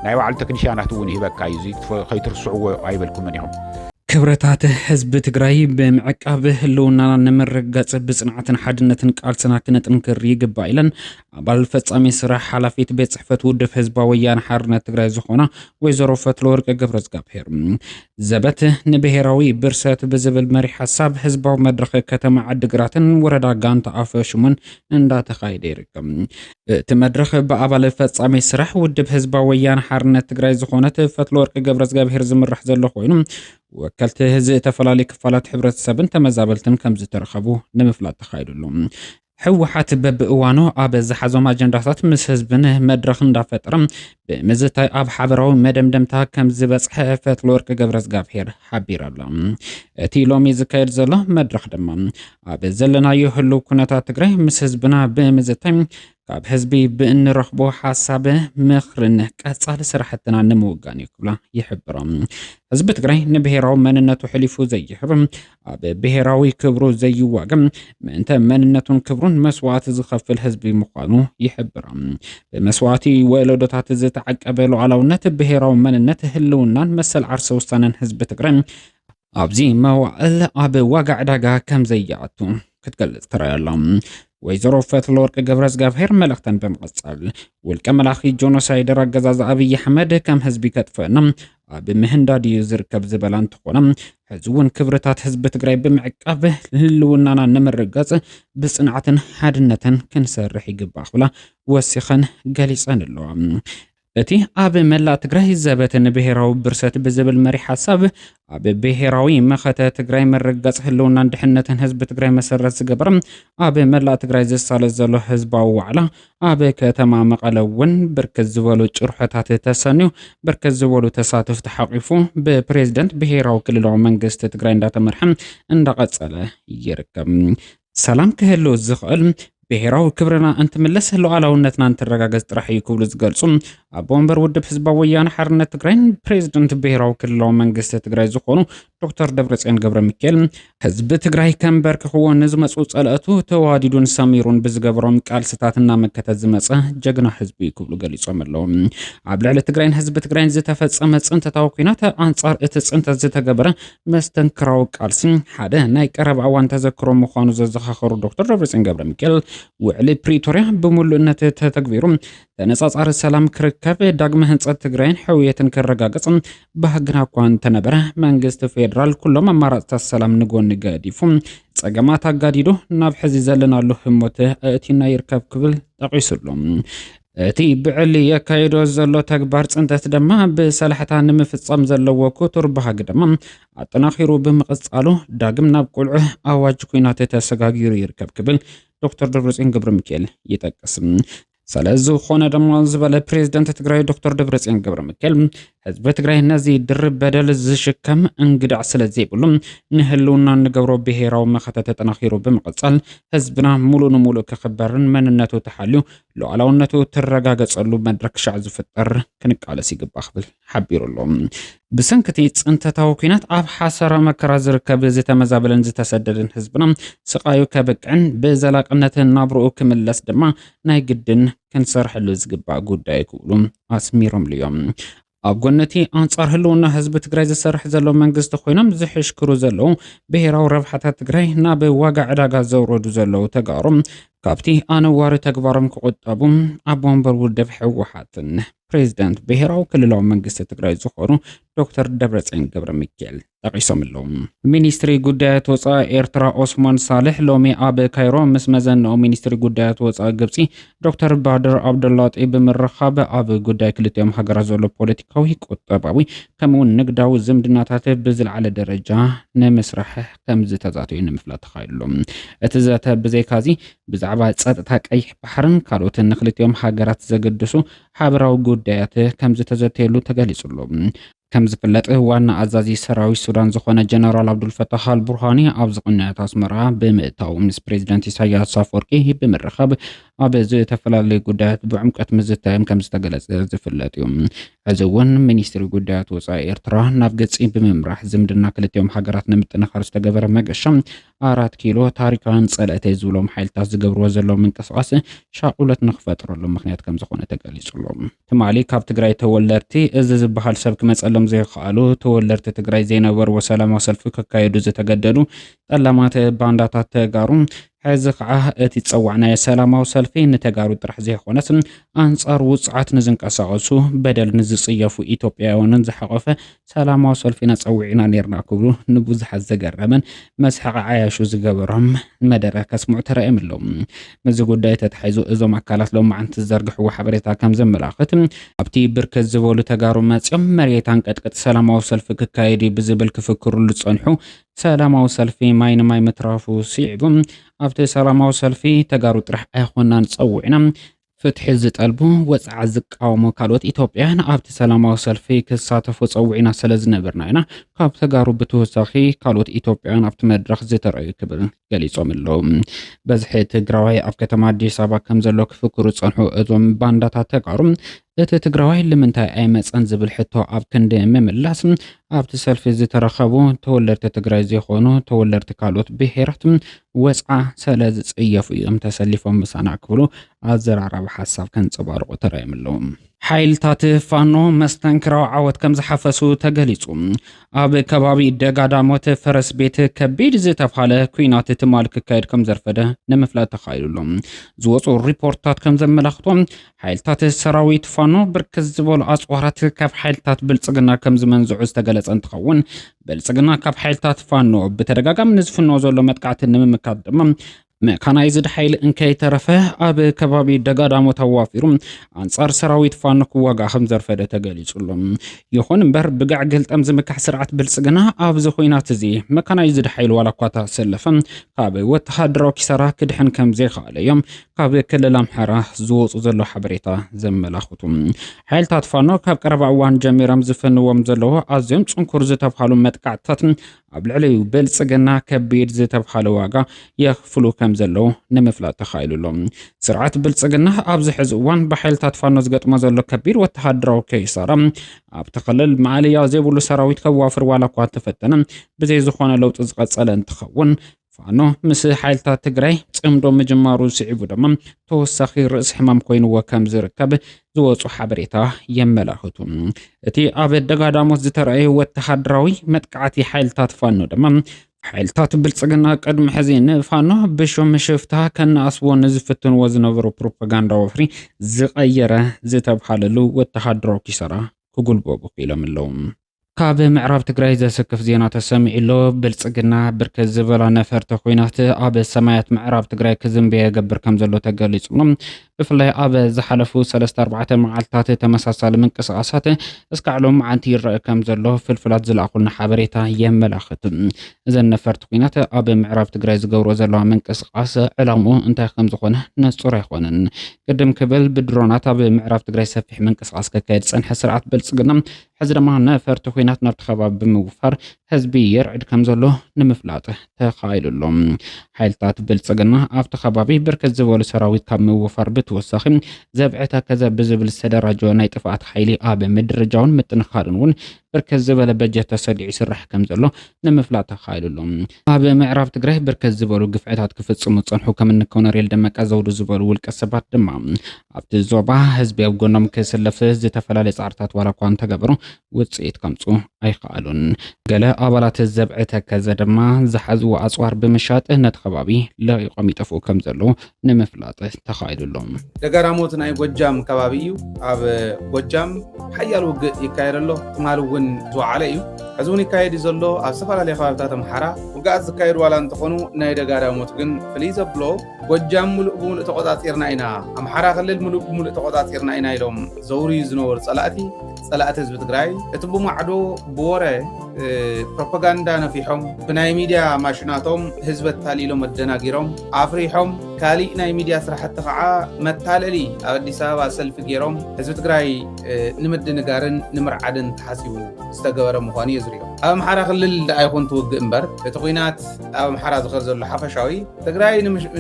ናይ ባዕሉ ቴክኒሽያናት እውን ይበካ እዩ ከይትርስዕዎ አይበልኩም እንይሁም ክብረታት ህዝብ ትግራይ በመዕቃብ ህልውና ንምርጋጽ ብጽንዓትን ሓድነትን ቃልስና ክነጥንክር ይግባእ ኢለን አባል ፈጻሚ ስራሕ ሓላፊት ቤት ጽሕፈት ውድብ ህዝባዊ ወያነ ሓርነት ትግራይ ዝኾና ወይዘሮ ፈትለወርቅ ገብረዝጋብሔር ዘበት ንብሔራዊ ብርሰት ብዝብል መሪ ሓሳብ ህዝባዊ መድረኽ ከተማ ዓዲግራትን ወረዳ ጋንታ ኣፈሹምን እንዳተኻየደ ይርከብ እቲ መድረኽ በአባል ፈጻሚ ስራሕ ውድብ ህዝባዊ ወያነ ሓርነት ትግራይ ዝኾነት ፈትለወርቅ ገብረዝጋብሔር ዝምራሕ ዘሎ ኮይኑ ወከልቲ ህዝብ ተፈላሊ ክፋላት ሕብረተሰብን ተመዛበልትን ከም ዝተረኸቡ ንምፍላጥ ተኻይዱሉ ሕወሓት በብእዋኑ ኣብ ዝሓዞም ኣጀንዳታት ምስ ህዝብን መድረኽ እንዳፈጠረ ብምዝታይ ኣብ ሓበራዊ መደምደምታ ከም ዝበፅሐ ፈትለወርቅ ገብረዝጋብሔር ሓቢራላ እቲ ሎሚ ዝካየድ ዘሎ መድረኽ ድማ ኣብ ዘለናዮ ህልው ኩነታት ትግራይ ምስ ህዝብና ብምዝታይ ካብ ህዝቢ ብእንረኽቦ ሓሳብ ምኽርን ቀጻሊ ስራሕትና ንምውጋን ይክብላ ይሕብራ ህዝቢ ትግራይ ንብሔራዊ መንነቱ ሕሊፉ ዘይሕብ ኣብ ብሔራዊ ክብሩ ዘይዋገም ምእንተ መንነቱን ክብሩን መስዋዕት ዝኸፍል ህዝቢ ምዃኑ ይሕብራ ብመስዋዕቲ ወለዶታት ዝተዓቀበ ሉዓላውነት ብሔራዊ መንነት ህልውናን መሰል ዓርሰ ውሳነን ህዝቢ ትግራይ ኣብዚ መዋዕል ኣብ ዋጋ ዕዳጋ ከም ዘይኣቱ ክትገልጽ ትረኣላ ወይዘሮ ፈትለወርቅ ገብረዝጋብሔር መልእኽተን በመቀጸል ውልቀ መላኺ ጆኖሳይድ አገዛዝ አብይ አሕመድ ከም ህዝቢ ከጥፈና ኣብ ምህንዳድ ዝርከብ ዝበላ እንትኾነ ህዝቡን ክብረታት ህዝቢ ትግራይ ብምዕቃብ ህልውናና ንምርጋጽ ብጽንዓትን ሓድነትን ክንሰርሕ ይግባእ ብላ ወሲኸን ገሊጸን ኣለዋ እቲ ኣብ መላእ ትግራይ ዘበትን ብሔራዊ ብርሰት ብዝብል መሪ ሓሳብ ኣብ ብሔራዊ መኸተ ትግራይ ምርጋጽ ህልውናን ድሕነትን ህዝቢ ትግራይ መሰረት ዝገበረ ኣብ መላእ ትግራይ ዝሳለጥ ዘሎ ህዝባዊ ዋዕላ ኣብ ከተማ መቐለ እውን ብርክት ዝበሉ ጭርሖታት ተሰንዩ ብርክት ዝበሉ ተሳተፍቲ ሓቂፉ ብፕሬዝደንት ብሔራዊ ክልላዊ መንግስቲ ትግራይ እንዳተመርሐ እንዳቀጸለ ይርከብ ሰላም ክህሉ ዝኽእል ብሔራዊ ክብርና እንትምለስ ሉዓላውነትና እንትረጋገጽ ጥራሕ ይክብሉ ዝገልጹ ኣብ ወንበር ውድብ ህዝባዊ ወያነ ሓርነት ትግራይ ፕሬዝደንት ብሔራዊ ክልላዊ መንግስቲ ትግራይ ዝኾኑ ዶክተር ደብረጽዮን ገብረሚካኤል ህዝቢ ትግራይ ከምበርክኽዎ ንዝመጹ ጸልአቱ ተዋዲዱን ሰሚሩን ብዝገበሮም ቃልስታትና መከተት ዝመጸ ጀግና ህዝቢ ይክብሉ ገሊጾም ኣለዉ ኣብ ልዕሊ ትግራይን ህዝቢ ትግራይን ዝተፈጸመ ጽንተታዊ ኩናት ኣንጻር እቲ ጽንተት ዝተገበረ መስተንክራዊ ቃልሲ ሓደ ናይ ቀረባ እዋን ተዘክሮ ምዃኑ ዘዘኻኸሩ ዶክተር ደብረጽዮን ገብረሚካኤል ውዕሊ ፕሪቶሪያ ብምሉእነት ተተግቢሩ ተነጻጻሪ ሰላም ክርከብ ዳግመ ህንጸት ትግራይን ሕውየትን ክረጋገጽ ባህግና እኳ እንተነበረ መንግስቲ ፌደራል ኩሎም ኣማራጽታት ሰላም ንጎኒ ገዲፉ ጸገማት ኣጋዲዱ ናብ ሕዚ ዘለናሉ ህሞት እቲና ይርከብ ክብል ጠቂሱሉ እቲ ብዕሊ የካይዶ ዘሎ ተግባር ጽንተት ድማ ብሰላሕታ ንምፍጸም ዘለዎ ኩቱር ባህግ ድማ ኣጠናኺሩ ብምቕጻሉ ዳግም ናብ ቁልዑ ኣዋጅ ኩናት ተሰጋጊሩ ይርከብ ክብል ዶክተር ደብረጽዮን ገብረሚካኤል ይጠቅስ ስለዚ ኾነ ደሞ ዝበለ ፕሬዝደንት ትግራይ ዶክተር ደብረጽዮን ገብረሚካኤል ህዝቢ ትግራይ ነዚ ድርብ በደል ዝሽከም እንግዳዕ ስለዘይብሉ ንህልውና ንገብሮ ብሔራዊ መኸተ ተጠናኺሩ ብምቕጻል ህዝብና ሙሉእ ንሙሉእ ክኽበርን መንነቱ ተሓልዩ ሉዓላውነቱ ትረጋገጸሉ መድረክ ሻዕ ዝፍጠር ክንቃለስ ይግባእ ክብል ሓቢሩ ኣሎ ብሰንክቲ ጽንተታዊ ኩናት ኣብ ሓሰራ መከራ ዝርከብ ዝተመዛበለን ዝተሰደደን ህዝብና ስቃዩ ከበቅዕን ብዘላቅነት ናብርኡ ክምለስ ድማ ናይ ግድን ክንሰርሐሉ ዝግባእ ጉዳይ ክብሉ ኣስሚሮም እዮም ኣብ ጎነቲ አንጻር ህልውና ህዝቢ ትግራይ ዝሰርሕ ዘሎ መንግስቲ ኮይኖም ዝሕሽክሩ ዘለው ብሔራዊ ረብሓታት ትግራይ ናብ ዋጋ ዕዳጋ ዘውረዱ ዘለው ተጋሮም ካብቲ ኣነዋሪ ተግባሮም ክቁጠቡ ኣብ ወንበር ውድብ ሕወሓትን ፕሬዚዳንት ብሄራዊ ክልላዊ መንግስቲ ትግራይ ዝኾኑ ዶክተር ደብረጽዮን ገብረ ሚካኤል ጠቂሶም ኣለዉ። ሚኒስትሪ ጉዳያት ወፃኢ ኤርትራ ኦስማን ሳልሕ ሎሚ ኣብ ካይሮ ምስ መዘንኦ ሚኒስትሪ ጉዳያት ወፃኢ ግብፂ ዶክተር ባድር አብደላጢ ብምርኻብ ኣብ ጉዳይ ክልቲኦም ሃገራት ዘሎ ፖለቲካዊ ቁጠባዊ ከምኡውን ንግዳዊ ዝምድናታት ብዝለዓለ ደረጃ ንምስራሕ ከም ዝተዛተዩ ንምፍላጥ ተኻኢሎም። እቲ ዘተ ብዘይካዚ ብዛዕባ ፀጥታ ቀይሕ ባሕርን ካልኦትን ንክልቲኦም ሃገራት ዘገድሱ ሓበራዊ ጉዳያት ከም ዝተዘተየሉ ተገሊጹሉ። ከም ዝፍለጥ ዋና ኣዛዚ ሰራዊት ሱዳን ዝኾነ ጀነራል አብዱልፈታህ አልቡርሃኒ ኣብ ዝቕንዕት ኣስመራ ብምእታው ምስ ፕሬዚዳንት ኢሳያስ አፈወርቂ ብምርኻብ ኣብ ዝተፈላለዩ ጉዳያት ብዕምቀት ምዝታዮም ከም ዝተገለጸ ዝፍለጥ እዩ። ሕዚ እውን ሚኒስትሪ ጉዳያት ወፃኢ ኤርትራ ናብ ገጺ ብምምራሕ ዝምድና ክልቲኦም ሃገራት ንምጥንኻር ዝተገበረ መገሻ 4 ኪሎ ታሪካውን ጸልእተይ ዝብሎም ሓይልታት ዝገብርዎ ዘለዉ ምንቅስቓስ ሻቁለት ንኽፈጥረሉ ምክንያት ከም ዝኾነ ተገሊጹሎም። ትማሊ ካብ ትግራይ ተወለድቲ እዚ ዝበሃል ሰብ ክመጸሎም ዘይከኣሉ ተወለድቲ ትግራይ ዘይነበርዎ ሰላማዊ ሰልፊ ከካየዱ ዝተገደዱ ጠላማት ባንዳታት ተጋሩ ሕዚ ከዓ እቲ ፀዋዕናዮ ሰላማዊ ሰልፊ ንተጋሩ ጥራሕ ዘይኮነስ ኣንጻር ውፅዓት ንዝንቀሳቐሱ በደል ንዝፅየፉ ኢትዮጵያውያንን ዝሓቆፈ ሰላማዊ ሰልፊና ፀዊዕና ነርና ክብሉ ንብዙሓት ዘገረመን መስሐቂ ዓያሹ ዝገበሮም መደረ ከስምዑ ተራእዮም ኣለዉ። በዚ ጉዳይ ተታሒዙ እዞም ኣካላት ሎማዓንቲ ዝዘርግሕዎ ሓበሬታ ከም ዘመላኽት ኣብቲ ብርክት ዝበሉ ተጋሩ መፅኦም መሬት አንቀጥቅጥ ሰላማዊ ሰልፊ ክካየድ ብዝብል ክፍክሩሉ ፀንሑ ሰላማዊ ሰልፊ ማይ ንማይ ምትራፉ ሲዕቡ ኣብቲ ሰላማዊ ሰልፊ ተጋሩ ጥራሕ ኣይኮናን ፀዊዕና ፍትሒ ዝጠልቡ ወፃዓ ዝቃወሙ ካልኦት ኢትዮጵያን ኣብቲ ሰላማዊ ሰልፊ ክሳተፉ ፀዊዕና ስለ ዝነበርና ኢና ካብ ተጋሩ ብተወሳኺ ካልኦት ኢትዮጵያን ኣብቲ መድረኽ ዝተረኣዩ ክብል ገሊፆም ኣለዉ። በዝሒ ትግራዋይ ኣብ ከተማ ኣዲስ ኣበባ ከም ዘሎ ክፍክሩ ፀንሑ እዞም ባንዳታት ተጋሩ እቲ ትግራዋይ ልምንታይ ኣይመፀን ዝብል ሕቶ ኣብ ክንዲ ምምላስ ኣብቲ ሰልፊ ዝተረኸቡ ተወለድቲ ትግራይ ዘይኾኑ ተወለድቲ ካልኦት ብሄራት ወፃዓ ስለ ዝፅየፉ እዮም ተሰሊፎም ምሳና ክብሉ ኣዘራርባ ሓሳብ ከንፀባርቑ ተራእዮም ኣለዉ። ሓይልታት ፋኖ መስተንክራዊ ዓወት ከም ዝሓፈሱ ተገሊጹ። ኣብ ከባቢ ደጋዳሞት ፈረስ ቤት ከቢድ ዝተባሃለ ኩናት ትማል ክካየድ ከም ዘርፈደ ንምፍላጥ ተኻኢሉሎም። ዝወፁ ሪፖርታት ከም ዘመላኽቶም ሓይልታት ሰራዊት ፋኖ ብርክት ዝበሉ ኣፅዋራት ካብ ሓይልታት ብልፅግና ከም ዝመንዝዑ ዝተገለጸ እንትኸውን ብልፅግና ካብ ሓይልታት ፋኖ ብተደጋጋሚ ንዝፍንዎ ዘሎ መጥቃዕቲ ንምምካት ድማ መካናይዝድ ሓይል እንከይተረፈ ኣብ ከባቢ ደጋዳሞት ኣዋፊሩ ኣንጻር ሰራዊት ፋኖ ክዋጋእ ከም ዘርፈደ ተገሊጹሎም። ይኹን እምበር ብጋዕ ግልጠም ዝምካሕ ስርዓት ብልፅግና ኣብዚ ኩናት እዚ መካናይዝድ ሓይል ዋላ እኳ ተሰለፈ ካብ ወተሃደራዊ ኪሳራ ክድሕን ከም ዘይከኣለ እዮም ካብ ክልል ኣምሓራ ዝወፁ ዘሎ ሓበሬታ ዘመላኽቱ። ሓይልታት ፋኖ ካብ ቀረባ እዋን ጀሚሮም ዝፍንዎም ዘለዎ ኣዝዮም ፅንኩር ዝተባሃሉ መጥቃዕትታት ኣብ ልዕሊ ብልፅግና ከቢድ ዝተባሃለ ዋጋ የኽፍሉ ከም ዘለዉ ንምፍላጥ ተኻኢሉሎም። ስርዓት ብልፅግና ኣብዚ ሕዚ እዋን ብሓይልታት ፋኖ ዝገጥሞ ዘሎ ከቢድ ወተሃደራዊ ኪሳራ ኣብቲ ክልል መዓልያ ዘይብሉ ሰራዊት ከዋፍር ዋላ እኳ ተፈተነ ብዘይ ዝኾነ ለውጢ ዝቐፀለ እንትኸውን ፋኖ ምስ ሓይልታት ትግራይ ጽምዶ ምጅማሩ ስዒቡ ድማ ተወሳኺ ርእስ ሕማም ኮይኑዎ ከም ዝርከብ ዝወፁ ሓበሬታ የመላኽቱ። እቲ ኣብ ደጋዳሞት ዝተረኣየ ወተሃደራዊ መጥቃዕቲ ሓይልታት ፋኖ ድማ ሓይልታት ብልፅግና ቅድሚ ሕዚ ንፋኖ ብሹም ሽፍታ ከነኣስቦ ንዝፍትንዎ ዝነበሩ ፕሮፓጋንዳ ወፍሪ ዝቐየረ ዝተባሃለሉ ወተሃደራዊ ኪሳራ ክጉልበቡ ክኢሎም ኣለዉ። ካብ ምዕራብ ትግራይ ዘስክፍ ዜና ተሰሚዑ ብልፅግና ብርክት ዝበላ ነፈርቲ ኩናት ኣብ ሰማያት ምዕራብ ትግራይ ክዝንበየ ገብር ከም ዘሎ ተገሊጹሎም። ብፍላይ ኣብ ዝሓለፉ 3-4 መዓልትታት ተመሳሳሊ ምንቅስቓሳት እስካዕ ሎም መዓልቲ ይረአ ከም ዘሎ ፍልፍላት ዝለኣኹልና ሓበሬታ የመላኽት። እዘን ነፈርቲ ኩናት ኣብ ምዕራብ ትግራይ ዝገብሮ ዘለዋ ምንቅስቓስ ዕላምኡ እንታይ ከም ዝኾነ ንጹር ኣይኮነን። ቅድም ክብል ብድሮናት ኣብ ምዕራብ ትግራይ ሰፊሕ ምንቅስቓስ ከካየድ ፀንሐ ስርዓት ብልፅግና ሕዚ ድማ ነፈርቲ ኩናት ናብቲ ከባቢ ብምውፋር ህዝቢ የርዕድ ከም ዘሎ ንምፍላጥ ተኻኢሉሎም። ሓይልታት ብልፅግና ኣብቲ ከባቢ ብርክት ዝበሉ ሰራዊት ካብ ምውፋር ብተወሳኺ ዘብዕተ ከዘ ብዝብል ዝተደራጀወ ናይ ጥፍኣት ሓይሊ ኣብ ምድርጃውን ምጥንኻርን እውን ብርክት ዝበለ በጀት ተሰዲዑ ይስራሕ ከም ዘሎ ንምፍላጥ ተኻኢሉሎም ኣብ ምዕራብ ትግራይ ብርክት ዝበሉ ግፍዕታት ክፍጽሙ ጸንሑ ከም ኮሎኔል ደመቀ ዘውዱ ዝበሉ ውልቀ ሰባት ድማ ኣብቲ ዞባ ህዝቢ ኣብ ጎኖም ክስለፍ ዝተፈላለዩ ጻዕርታት ዋላ እኳ እንተገበሩ ውጽኢት ከምጹ ኣይከኣሉን ገለ ኣባላት ዘብዒ ተከዘ ድማ ዝሓዝዎ ኣጽዋር ብምሻጥ ነቲ ከባቢ ለቂቖም ይጠፍኡ ከም ዘለዉ ንምፍላጥ ተኻኢሉሎም ደጋራሞት ናይ ጎጃም ከባቢ እዩ ኣብ ጎጃም ሓያል ውግእ ይካየድ ኣሎ ትማል እውን ዝወዓለ እዩ ሕዚ እውን ይካየድ ዘሎ ኣብ ዝተፈላለዩ ከባቢታት ኣምሓራ ውግኣት ዝካየዱ ዋላ እንትኾኑ ናይ ደጋራሞት ግን ፍልይ ዘብሎ ጎጃም ሙሉእ ብሙሉእ ተቆጻጺርና ኢና ኣምሓራ ክልል ሙሉእ ብሙሉእ ተቆጻጺርና ኢና ኢሎም ዘውርዩ ዝነበሩ ጸላእቲ ህዝቢ ትግራይ እቲ ብማዕዶ ብወረ ፕሮፓጋንዳ ነፊሖም ብናይ ሚድያ ማሽናቶም ህዝቢ ታሊሎም መደናጊሮም ኣፍሪሖም ካሊእ ናይ ሚድያ ስራሕቲ ከዓ መታለሊ ኣብ ኣዲስ ኣበባ ሰልፊ ገይሮም ህዝቢ ትግራይ ንምድንጋርን ንምርዓድን ተሓሲቡ ዝተገበረ ምዃኑ የዝርዮ ኣብ ኣምሓራ ክልል ኣይኹን ትውግእ እምበር እቲ ኩናት ኣብ ኣምሓራ ዝኸር ዘሎ ሓፈሻዊ ትግራይ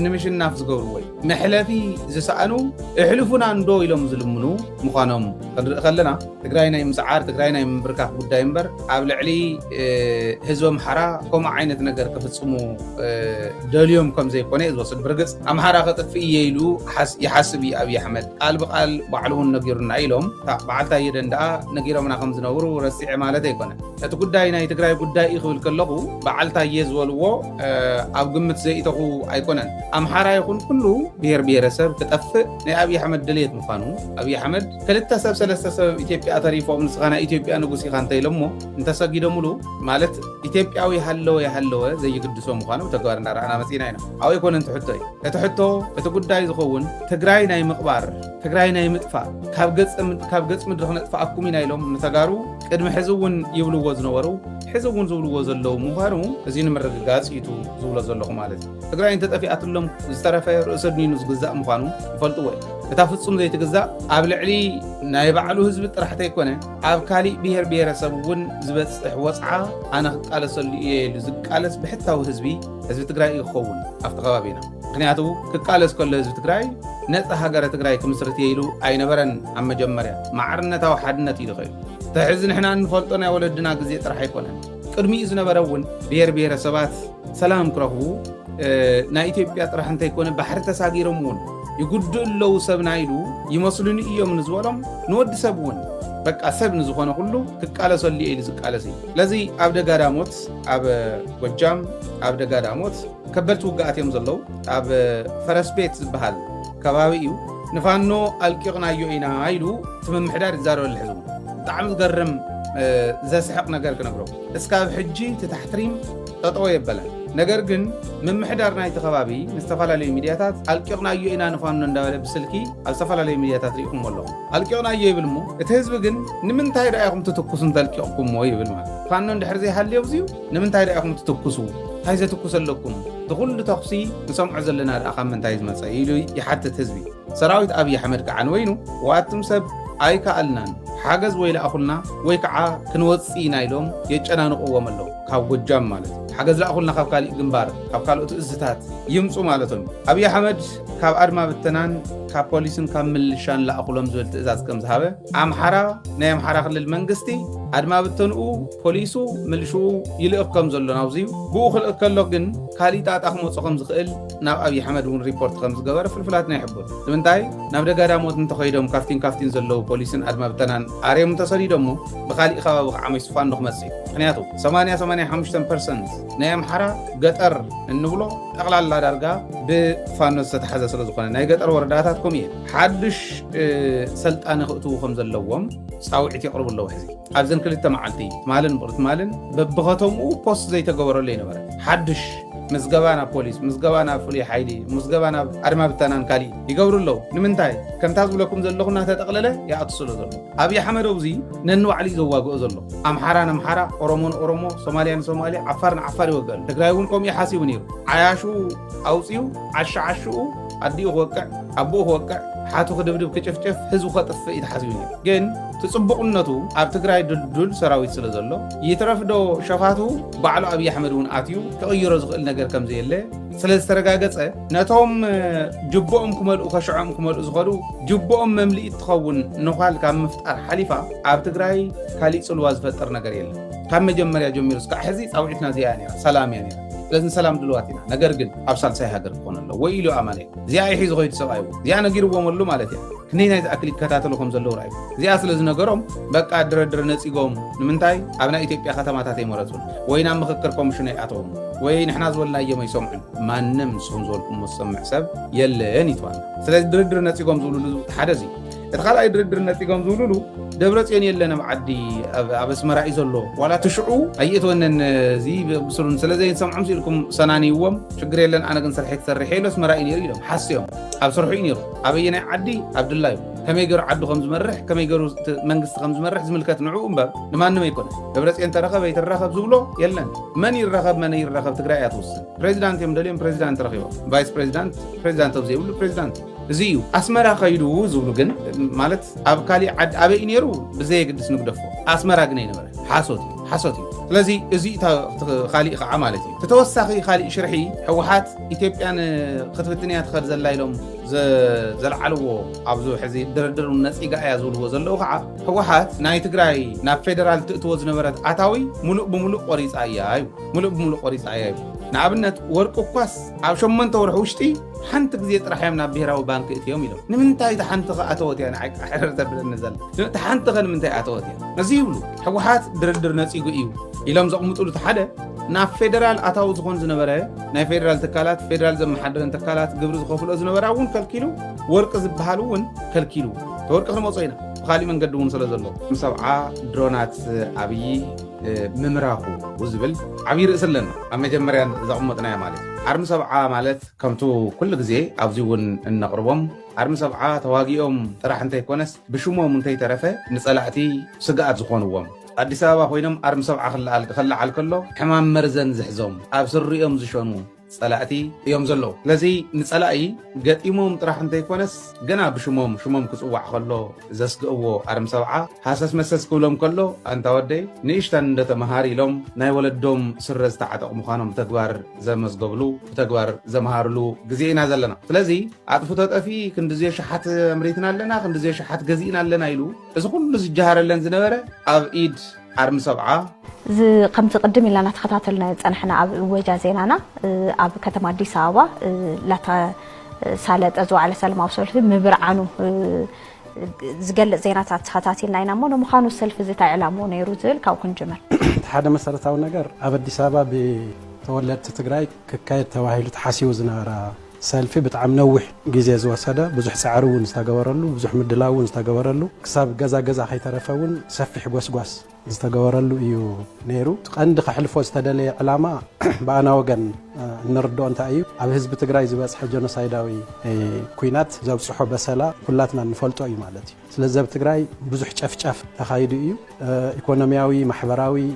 ንምሽናፍ ዝገብርዎ እዩ መሕለፊ ዝሰኣኑ እሕልፉና እንዶ ኢሎም ዝልምኑ ምዃኖም ክንርኢ ከለና ትግራይ ናይ ምስዓር ትግራይ ናይ ምብርካኽ ጉዳይ እምበር ኣብ ልዕሊ ህዝቢ ኣምሓራ ከምኡ ዓይነት ነገር ክፍጽሙ ደልዮም ከም ዘይኮነ እዩ ዝወስድ ብርግጽ ኣምሓራ ከጥፍእ እየ ኢሉ ይሓስብ እዩ ኣብዪ ኣሕመድ ቃል ብቃል ባዕሉ እውን ነጊሩና ኢሎም በዓልታ የደንደኣ ነጊሮምና ከም ዝነብሩ ረሲዐ ማለት ኣይኮነ እቲ ጉዳይ ናይ ትግራይ ጉዳይ እዩ ክብል ከለኹ በዓልታ እየ ዝበልዎ ኣብ ግምት ዘይእተኹ ኣይኮነን ኣምሓራ ይኹን ኩሉ ብሄር ብሄረሰብ ክጠፍእ ናይ ኣብዪ ኣሕመድ ድልየት ምዃኑ ኣብዪ ኣሕመድ ክልተ ሰብ ሰለስተ ሰብ ኢትዮጵያ ተሪፎም ንስኻ ናይ ኢትዮጵያ ንጉስ ኢኻ እንተኢሎሞ እንተሰጊዶሙሉ ማለት ኢትዮጵያዊ ሃለወ ዘይግድሶ ምዃኑ ተግባር እንዳረኣና መፂና ኢና ኣብኡ ኣይኮነን ትሕቶ እዩ እቲ ሕቶ እቲ ጉዳይ ዝኸውን ትግራይ ናይ ምቕባር ትግራይ ናይ ምጥፋእ ካብ ገጽ ምድሪ ክነጥፋኣኩም ኢና ኢሎም ንተጋሩ ቅድሚ ሕዚ እውን ይብልዎ ዝነበሩ ሕዚ እውን ዝብልዎ ዘለዉ ምዃኑ እዚ ንምርግጋጽ ኢቱ ዝብሎ ዘለኹ ማለት እዩ ትግራይ እንተጠፊኣትሎም ዝተረፈ ርእሰ ድኒኑ ዝግዛእ ምዃኑ ይፈልጥዎ እዩ እታ ፍጹም ዘይትግዛእ ኣብ ልዕሊ ናይ ባዕሉ ህዝቢ ጥራሕተ ኣይኮነ ኣብ ካሊእ ብሄር ብሄረሰብ እውን ዝበፅሕ ወፅዓ ኣነ ክቃለሰሉ እየ ኢሉ ዝቃለስ ብሕታዊ ህዝቢ ትግራይ ይኸውን ኣብቲ ከባቢና ምክንያቱ ክቃለስ ከሎ ህዝቢ ትግራይ ነፃ ሃገረ ትግራይ ክምስርት እየ ኢሉ ኣይነበረን ኣብ መጀመርያ ማዕርነታዊ ሓድነት ኢሉ ኸይሉ ተሕዚ ንሕና እንፈልጦ ናይ ወለድና ግዜ ጥራሕ ኣይኮነን ቅድሚኡ ዝነበረ እውን ብሄር ብሄረሰባት ሰላም ክረኽቡ ናይ ኢትዮጵያ ጥራሕ እንተይኮነ ባሕሪ ተሳጊሮም እውን ይጉድኡ ኣለዉ ሰብና ኢሉ ይመስሉኒ እዮም ንዝበሎም ንወዲ ሰብ እውን በቃ ሰብ ንዝኾነ ኩሉ ክቃለሰሉ እየ ኢሉ ዝቃለስ እዩ ስለዚ ኣብ ደጋዳሞት ኣብ ጎጃም ኣብ ደጋዳሞት ከበድቲ ውግኣት እዮም ዘለዉ ኣብ ፈረስ ቤት ዝበሃል ከባቢ እዩ ንፋኖ ኣልቂቕናዮ ኢና ኢሉ እቲ ምምሕዳር ይዛረበሉ ሕዚ እውን ብጣዕሚ ዝገርም ዘስሕቕ ነገር ክነግሮ እስካብ ሕጂ ትታሕትሪም ጠጠወ የበለን ነገር ግን ምምሕዳር ናይቲ ከባቢ ንዝተፈላለዩ ሚድያታት ኣልቂቕናዮ ኢና ንፋኖ እንዳበለ ብስልኪ ኣብ ዝተፈላለዩ ሚድያታት ሪኢኹም ኣለኹም ኣልቂቕናዮ ይብል እሞ እቲ ህዝቢ ግን ንምንታይ ዳኢኹም ትትኩሱ እንተልቂቕኩምሞ ይብል ማለት ፋኖ እንድሕር ዘይሃልዮ ብዝዩ ንምንታይ ዳኢኹም ትትኩሱ እንታይ ዘትኩስ ኣለኩም ትኩሉ ተኽሲ ንሰምዖ ዘለና ድኣ ካብ ምንታይ ዝመፀ ኢሉ ይሓትት ህዝቢ ሰራዊት ኣብዪ ኣሕመድ ከዓ ንወይኑ ዋትም ሰብ ኣይከኣልናን ሓገዝ ወይ ለኣኹልና ወይ ከዓ ክንወፅእ ኢና ኢሎም የጨናንቕዎም ኣለዉ ካብ ጎጃም ማለት ሓገዝ ለኣኹልና ካብ ካሊእ ግንባር ካብ ካልኦት እዝታት ይምፁ ማለቶም ኣብዪ ኣሕመድ ካብ ኣድማ ብተናን ካብ ፖሊስን ካብ ምልሻን ለኣኹሎም ዝብል ትእዛዝ ከም ዝሃበ ኣምሓራ ናይ ኣምሓራ ክልል መንግስቲ ኣድማ ብተንኡ ፖሊሱ ምልሽኡ ይልእኽ ከም ዘሎ ናብዚዩ ብኡ ክልእኽ ከሎ ግን ካሊእ ጣጣ ክመፁ ከም ዝኽእል ናብ ኣብዪ ኣሕመድ እውን ሪፖርት ከም ዝገበረ ፍልፍላት ናይ ይሕብር ንምንታይ ናብ ደጋዳሞት እንተኸይዶም ካፍቲን ዘለዉ ፖሊስን ኣድማ ብተናን ኣርዮም እንተሰዲዶሞ ብካሊእ ከባቢ ከዓ መይሱ ፋኖ ክመፅእ እዩ ምክንያቱ 85% ናይ ኣምሓራ ገጠር እንብሎ ጠቕላላ ዳርጋ ብፋኖ ዝተተሓዘ ስለ ዝኾነ ናይ ገጠር ወረዳታት ከምኡ እየ ሓድሽ ሰልጣነ ክእትዉ ከም ዘለዎም ፃውዒት የቕርቡ ኣለዉ ሕዚ ኣብዘን ክልተ መዓልቲ ትማልን ምቕሪ ትማልን በብኸተምኡ ፖስት ዘይተገበረሉ ይነበረ ሓድሽ ምዝገባ ናብ ፖሊስ ምዝገባ ናብ ፍሉይ ሓይሊ ምዝገባ ናብ ኣድማ ብተናን ካሊእ ይገብሩ ኣለዉ ንምንታይ ከምታ ዝብለኩም ዘለኹ እናተጠቕለለ ይኣትስሎ ዘሎ ኣብዪ ኣሕመድ ኣብዚ ነንባዕሉ እዩ ዘዋግኦ ዘሎ ኣምሓራ ንኣምሓራ ኦሮሞ ንኦሮሞ ሶማልያ ንሶማልያ ዓፋር ንዓፋር ይወግአሉ ትግራይ እውን ከምኡ ሓሲቡ ነይሩ ዓያሹ ኣውፅኡ ዓሻዓሽኡ أديه وقع أبوه وقع حاتو خدبدب كشفشف هزو خطف يتحاسبين جن تصبق النتو أب تقرأي دول سراوي سلزلو يترفدو شفاتو بعلو أبي أحمد ون آتيو تغير رزق النجار كم زي اللي سلز ترجعت نتهم جبؤهم كمال وخشعهم كمال أزغلو جبؤهم مملئ تخون نخال كم مفتر حليفة أب تقرأي خالي سلواز فتر نجار يلا كم جمر يا جميل سك حزيز أو إحنا زياني سلام يعني لازم سلام دلوقتي نجار جد أبصر سيهاجر كون الله ويلو أمانه زي أي حيز غير سوايو زي أنا جيرو بمرلو مالتي كنينا أكل كتاتلو خمس اللو رايو زي أصل لازم نجارهم بق أدر نسيقهم نمنتاي أبنا إثيوبيا ختمات هاتي مرزون وين عم خكركم شنو أتوهم وين إحنا زولنا يوم يسمعون ما نمسهم زولكم مستمع سب يلا نيتوان سلاز در نسيقهم زولو حدزي ادخل أي در نسيقهم زولو دبرت يعني يلا معدي أبس مرايز الله ولا تشعو أيتوا إن زي بصرون سلازين سمعهم لكم سناني يوم شجري لنا أنا كنت سرحت سرحين بس مراين يريدهم حسيهم أبصرحين يرو أبينا عدي عبد الله كم يقرأ عدو 5 مرح كم يقرأ منقص 5 مرح زملكات نعوم باب لما أنه ما يكون دبرت أنت رخب يترخب زولو يلا من يرخب من يرخب تقرأ توصل بريزيدنت يمدلين بريزيدنت رخيبه فايس بريزيدنت أو زيولو بريزيدنت زيو أسمرا خيدو زولو جن مالت أبكالي عد أبي ينيرو بزي قدس نقدفه أسمرا جنين مرة حاسوتي لذي زي خالي عمالتي تتوسخي خالي شرحي حوحات إثيوبيان خطفتني أتخرج زلايلهم زلعلو أبزو حزي دردر الناس إيجا يزول هو زلوا خع حوحات ناي تجراي نا فيدرال تتوز نبرت عتاوي ملوك قريص أياي ملوك قريص أياي نعبنت ورقو قاس عشان من تور حوشتي حنت جزيت رحمنا بهراو بانك إثيوبيا لو نمنتاي تحنت أتوتي أنا حررت بالنزل تحنت غن منتاي أتوتي نزيولو حوحات دردر الناس إيجو إلهم زقمت قلت حدا نا فيدرال أتاو زخون زنبرة نا فيدرال تكالات فيدرال زم حدا تكالات قبل زخوفل زنبرة ون كالكيلو ورق زبحالون كالكيلو تورق خلنا موصينا خالي من قدون سلازلو مسبعة درونات أبي ممراخو وزبل عبير إسلنا أما جمريان زقمتنا يا مالك عرم سبعة مالت كمتو كل جزء أبزيون النقربهم عرم سبعة تواجيهم راح انتهي كونس بشومه منتهي طرفه نسألعتي سقعت زخونهم أديس أبا خوينم عرم سبعة خلى على كله حمام مرزن زحزوم أبصر يوم زشونو صلاتي يوم زلو لذي نصلائي قد إمام طرح انتي كونس جنا بشموم كسوع خلو زسقو أرم سبعة حاسس مسس كلهم كله أنت ودي نيشتن دت مهاري لهم ناي ولدهم سرز تحت مخانم تجوار زمز قبلو تجوار زمهارلو جزينا زلنا لذي عطفتات أفي كندزي شحات مريتنا لنا كندزي شحات جزينا لنا يلو إذا كل الجهار اللي نزنبره أب إيد أرم سبعة كم تقدم لنا تخطاتلنا أنحنا وجازيننا أب كتم أديس أبا لا سالت أزو على سلم أو سلف مبرعنو زقل زينات تخطاتلنا ينامون ومخانو السلف زيت إعلامون يروزل كوكن جمل هذا مسألة أو نجار أب أديس أبا بتولد تتجراي كاية تواهيل تحسيو زنارا سالفي بتعم نوح جيزيز وسدا بزح سعرون استجورلو بزح مدلاون استجورلو كسب جزا حيترفون سفح قوس استجورلو يو نيرو عند خلفو استدلي علامة بأنا وجن نردو أنت أيو على حزب تجراي زباس حجنا سايداوي كوينات زوج صحاب بسلا كلاتنا نفلتو أي مالتي سلزب تجراي بزح شاف تخايدو أيو إقتصادياوي محبراوي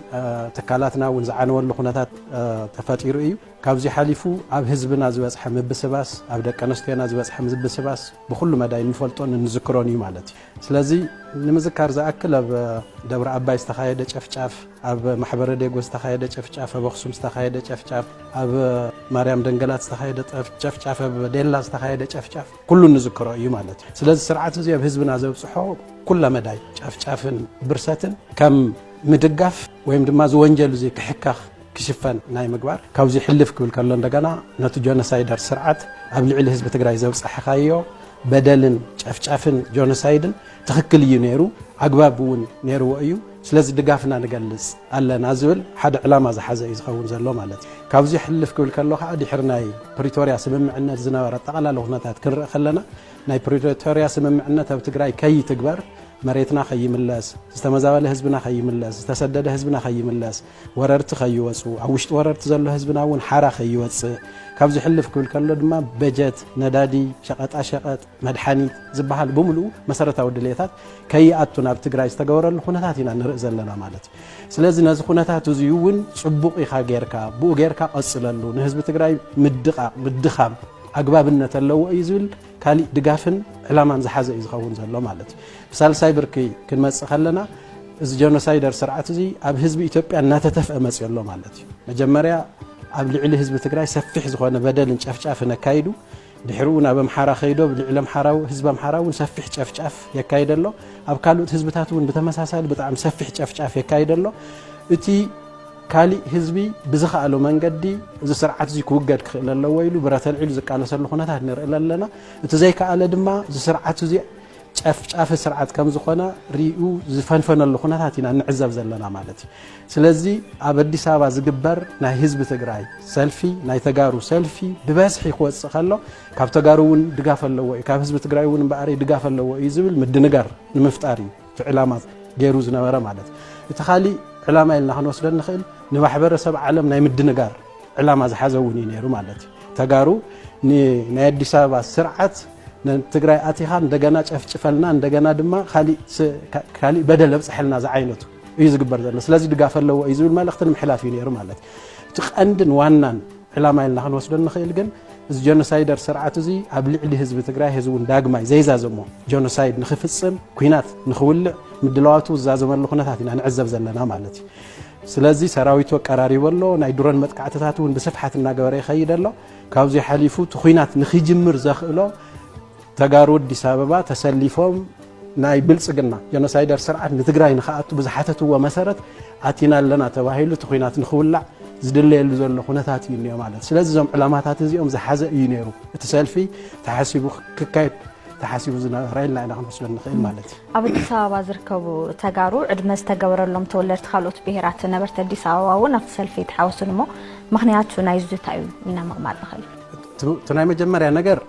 تكالاتنا ونزعنا ولا خناتات تفاتيرو أيو كابزي حليفو أب حزبنا زباس حمد بسباس أبدأ كنستينا زباس حمد بسباس بكل مدى نفلتون نذكروني مالتي سلزي نمذكر زأكل أب دبر أبا استخايد شاف أب محبر ديجو استخايد شاف أب خصوم استخايد شاف أب مريم دنجلات استخايد شاف أب ديلا استخايد شاف كل نذكره أيوة مالتي سلزي سرعة زي أب حزبنا زب صحو كل مدى شاف برساتن كم مدقف ويم دماز وانجل زي كحكاخ كشفان ناي مقبار كاوزي حلف كل كلون دغنا نتو جونوسايدر سرعت ابلع الحزب تግራይ ዘብጽሕ ሓዮ በደልን ጨፍጨፍን ጆኖሳይድን ትክክል እዩ ነይሩ አግባብውን ነይሩ እዩ ስለዚ ድጋፍና ንገልጽ አለና ዝብል ሓደ ዕላማ ዝሓዘ እዩ ዝኸውን ዘሎ ማለት እዩ ካብዚ ሕልፍ ክብል ከሎ ከዓ ድሕርናይ ፕሪቶሪያ ስምምዕነት ዝነበረ ጠቕላላ ኩነታት ክንርኢ ከለና ናይ ፕሪቶሪያ ስምምዕነት ኣብ ትግራይ ከይ ትግበር مريتنا خي ملاس استمزاوله حزبنا خي ملاس استسدد حزبنا خي ملاس وررت خي وصو عوشت وررت زلو حزبنا ون حرا خي وص كابز حلف كل كله دما بجت ندادي شقط مدحانيت زبحال بملو مسرتاو دليتات كي اتنا بتግራይ استغورل خناتاتنا نرئ زلنا مالتي ስለዚህ ነዚ خناتات زيون صبوق ኢኻ ጌርካ ቡ ጌርካ ቀጽለሉ ንህዝብ ትግራይ ምድኻም ኣግባብነት ኣለዎ እዩ ዝብል ካሊእ ድጋፍን ዕላማን ዝሓዘ እዩ ዝኸውን ዘሎ ማለት እዩ ብሳልሳይ ብርኪ ክንመጽእ ከለና እዚ ጀኖሳይደር ስርዓት እዚ ኣብ ህዝቢ ኢትዮጵያ እናተተፍአ መጽእ ኣሎ ማለት እዩ መጀመርያ ኣብ ልዕሊ ህዝቢ ትግራይ ሰፊሕ ዝኾነ በደልን ጨፍጫፍን ኣካይዱ ድሕሪኡ ናብ ኣምሓራ ኸይዶ ልዕሊ ኣምሓራው ህዝቢ ኣምሓራውን ሰፊሕ ጨፍጫፍ የካይድ ኣሎ ኣብ ካልኦት ህዝብታት እውን ብተመሳሳሊ ብጣዕሚ ሰፊሕ ጨፍጫፍ የካይድ ኣሎ እቲ ካሊእ ህዝቢ ብዝኸኣሎ መንገዲ እዚ ስርዓት እዚ ክውገድ ክኽእል ኣለዎ ኢሉ ብረተልዒሉ ዝቃለሰሉ ኩነታት ንርኢ ኣለና እቲ ዘይከኣለ ድማ እዚ ስርዓት እዚ ጨፍጫፍ ስርዓት ከም ዝኾነ ሪኡ ዝፈንፈነሉ ኩነታት ኢና ንዕዘብ ዘለና ማለት እዩ ስለዚ ኣብ አዲስ አበባ ዝግበር ናይ ህዝቢ ትግራይ ሰልፊ ናይ ተጋሩ ሰልፊ ብበዝሒ ክወፅእ ከሎ ካብ ተጋሩ እውን ድጋፍ ኣለዎ ካብ ህዝቢ ትግራይ እውን በኣሪ ድጋፍ ኣለዎ እዩ ዝብል ምድንጋር ንምፍጣር እዩ ዕላማ ገይሩ ዝነበረ ማለት እቲ ካሊእ ዕላማ ኢልና ክንወስዶ ንኽእል ንማሕበረሰብ ዓለም ናይ ምድንጋር ዕላማ ዝሓዘ እውን እዩ ነይሩ ማለት እዩ ተጋሩ ናይ አዲስ አበባ ስርዓት ትግራይ ኣቲኻ እንደገና ጨፍጭፈልና እንደገና ድማ ካሊእ በደል ኣብፅሐልና ዝዓይነቱ እዩ ዝግበር ዘሎ ስለዚ ድጋፍ ኣለዎ እዩ ዝብል መልእኽትን ምሕላፍ እዩ ነይሩ ማለት እቲ ቀንድን ዋናን ዕላማ ኢልና ክንወስዶ ንኽእል ግን እዚ ጀኖሳይደር ስርዓት እዚ ኣብ ልዕሊ ህዝቢ ትግራይ ህዝቢ እውን ዳግማይ ዘይዛዘሞ ጀኖሳይድ ንኽፍፅም ኩናት ንኽውልዕ ምድላዋቱ ዝዛዘመሉ ኩነታት ኢና ንዕዘብ ዘለና ማለት እዩ ስለዚ ሰራዊቱ ቀራሪቡ ኣሎ ናይ ድሮን መጥቃዕትታት እውን ብስፍሓት እናገበረ ይኸይድ ኣሎ ካብዚ ሓሊፉ እቲ ኩናት ንኽጅምር ዘኽእሎ ተጋሩ አዲስ አበባ ተሰሊፎም ናይ ብልጽግና ጀኖሳይደር ስርዓት ንትግራይ ንኻኣቱ ብዝሓተትዎ መሰረት ኣቲና ኣለና ተባሂሉ እቲ ኩናት ንኽውላዕ ዝድለየሉ ዘሎ ኩነታት እዩ ነይሩ ማለት ስለዚ እዞም ዕላማታት እዚኦም ዝሓዘ እዩ ነይሩ እቲ ሰልፊ ተሓሲቡ ክካየድ ተሓሲቡ ዝነበረ ኢልና ኢና ክንወስዶ ንኽእል ማለት እዩ ኣብ አዲስ አበባ ዝርከቡ ተጋሩ ዕድመ ዝተገበረሎም ተወለድቲ ካልኦት ብሄራት ነበርቲ አዲስ አበባ እውን ኣብቲ ሰልፊ ተሓወሱን እሞ ምክንያቱ ናይ ዝታይ ኢና ምቕማጥ ንኽእል እቲ ናይ መጀመርያ ነገር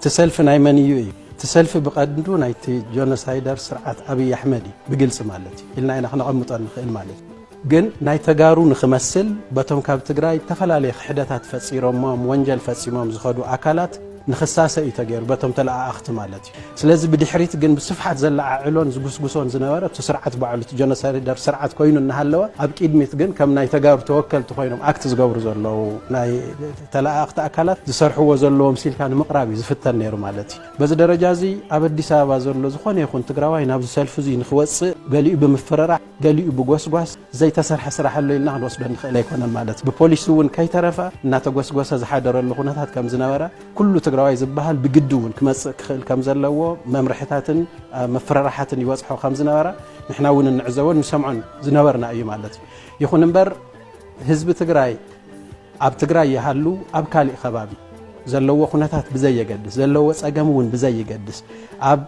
تسلف نايمانيو تسلف بقدو نايتي جونوسايدر سرعات أبي أحمدي بقلص مالتي إلنا إنا خنا قمت نخيل مالتي جن ناي تجارو نخمسل بتوم كاب تجراي تفلالي حدثات فسيرهم مام وانجل فسيمام زخدو أكلات نخصاصه يتغير بتوم تلا اخت مالتي سلازي بدحريت جن بصفحات زلع علون زغسغسون زنبره تسرعت بعلت جونوسايدر سرعت كوينو نهلوا اب قدمت جن كم ناي تجار توكل تخوينم اكت زغبر زلو ناي تلا اخت اكلات زسرحو زلو مسيل كان مقرابي زفتن نيرو مالتي بز درجه زي اب اديس ابا زلو زخون يكون تግራዋይ ናብ ሰልፍ ዚ ንخوص ገሊኡ በመፈረራ ገሊኡ በጎስጓስ زي تسرح سرح له لنا نوصل نخيل يكون مالت ببوليس ون كاي ترفا እና ተጎስጓሰ ዝሓደረሉ ኩነታት ከም ዝነበረ ኩሉ تግራዋይ ዝበሃል بجدون كمص كخل كم زلوا ممرحتاتن مفررحاتن يوصحوا خمس نبره نحنا ون نعزون نسمعون زنبرنا اي مالتي يكون انبر حزب تግራይ اب تግራይ يحلو اب كالي خبابي زلوا خناتات بزي يقدس زلوا صقم ون بزي يقدس اب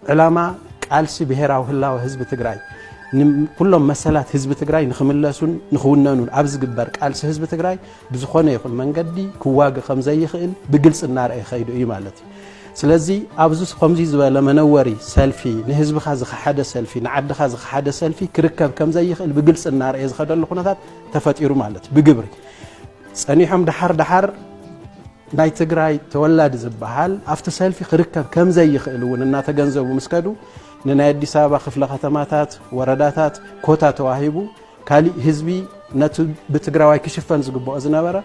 علامه قالسي بهراو هلاو حزب تግራይ كلهم مسالات حزب تግራይ نخملسون نخوننون ابز جبر قالسي حزب تግራይ بزخونه يكون منقدي كواغ خم زي يخيل بقلص النار يخيدو اي مالتي سلازي ابزوس خمزي زباله منوري سيلفي نحزب خاز خحده سيلفي نعد خاز خحده سيلفي كركب كم زي يخيل بقلص النار يزخدلو خناتات تفطيرو مالتي بجبري صنيحم دحر ناي تግራይ تولد زبحال افت سيلفي كركب كم زي يخيل وننا تገንዘቡ مسكدو نناي አዲስ አበባ ክፍለ ከተማታት ወረዳታት ኮታ ተዋሂቡ ካሊ ህዝቢ ነቱ በትግራዋይ ክሽፈን ዝግባኦ ዝነበረ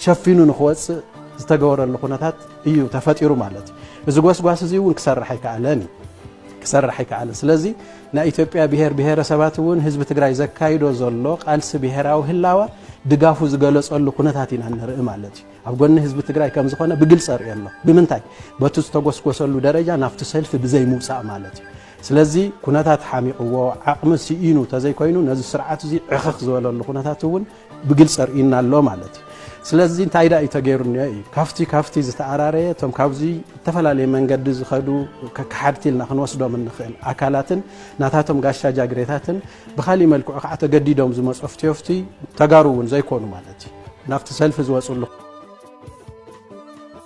ሸፊኑ ንخوص ዝተገበረሉ ኩነታት እዩ ተፈጢሩ ማለት እዚ ጎስጓስ እዚ እውን ክሰርሕ ይከኣለ ስለዚ ናይ ኢትዮጵያ ብሄር ብሄረሰባት እውን ህዝቢ ትግራይ ዘካይዶ ዘሎ ቃልሲ ብሄራዊ ህላዋ ድጋፉ ዝገለጸሉ ኩነታት ኢና ንርኢ ማለት እዩ ኣብ ጎኒ ህዝቢ ትግራይ ከም ዝኾነ ብግልጽ ኣርየሎ ብምንታይ በቱ ዝተጎስጎሰሉ ደረጃ ናፍቲ ሰልፊ ብዘይ ምውፃእ ማለት እዩ سلازي كوناتات حاميقو عقم سيينو تزي كوينو نزي سرعات زي عخخ زولو كوناتات ون بقلص ارئينا لو مالتي سلازي انتاي دا يتغيرني كافتي زتعراري توم كابزي تفلالي منقد زخدو كحدتلنا خنوسدو من نخيل اكالاتن ناتاتهم غاشا جاغريتاتن بخالي ملكو اخا تغديدوم زمصفتي تغارو ون زي كونو مالتي نافت سلف زوصلو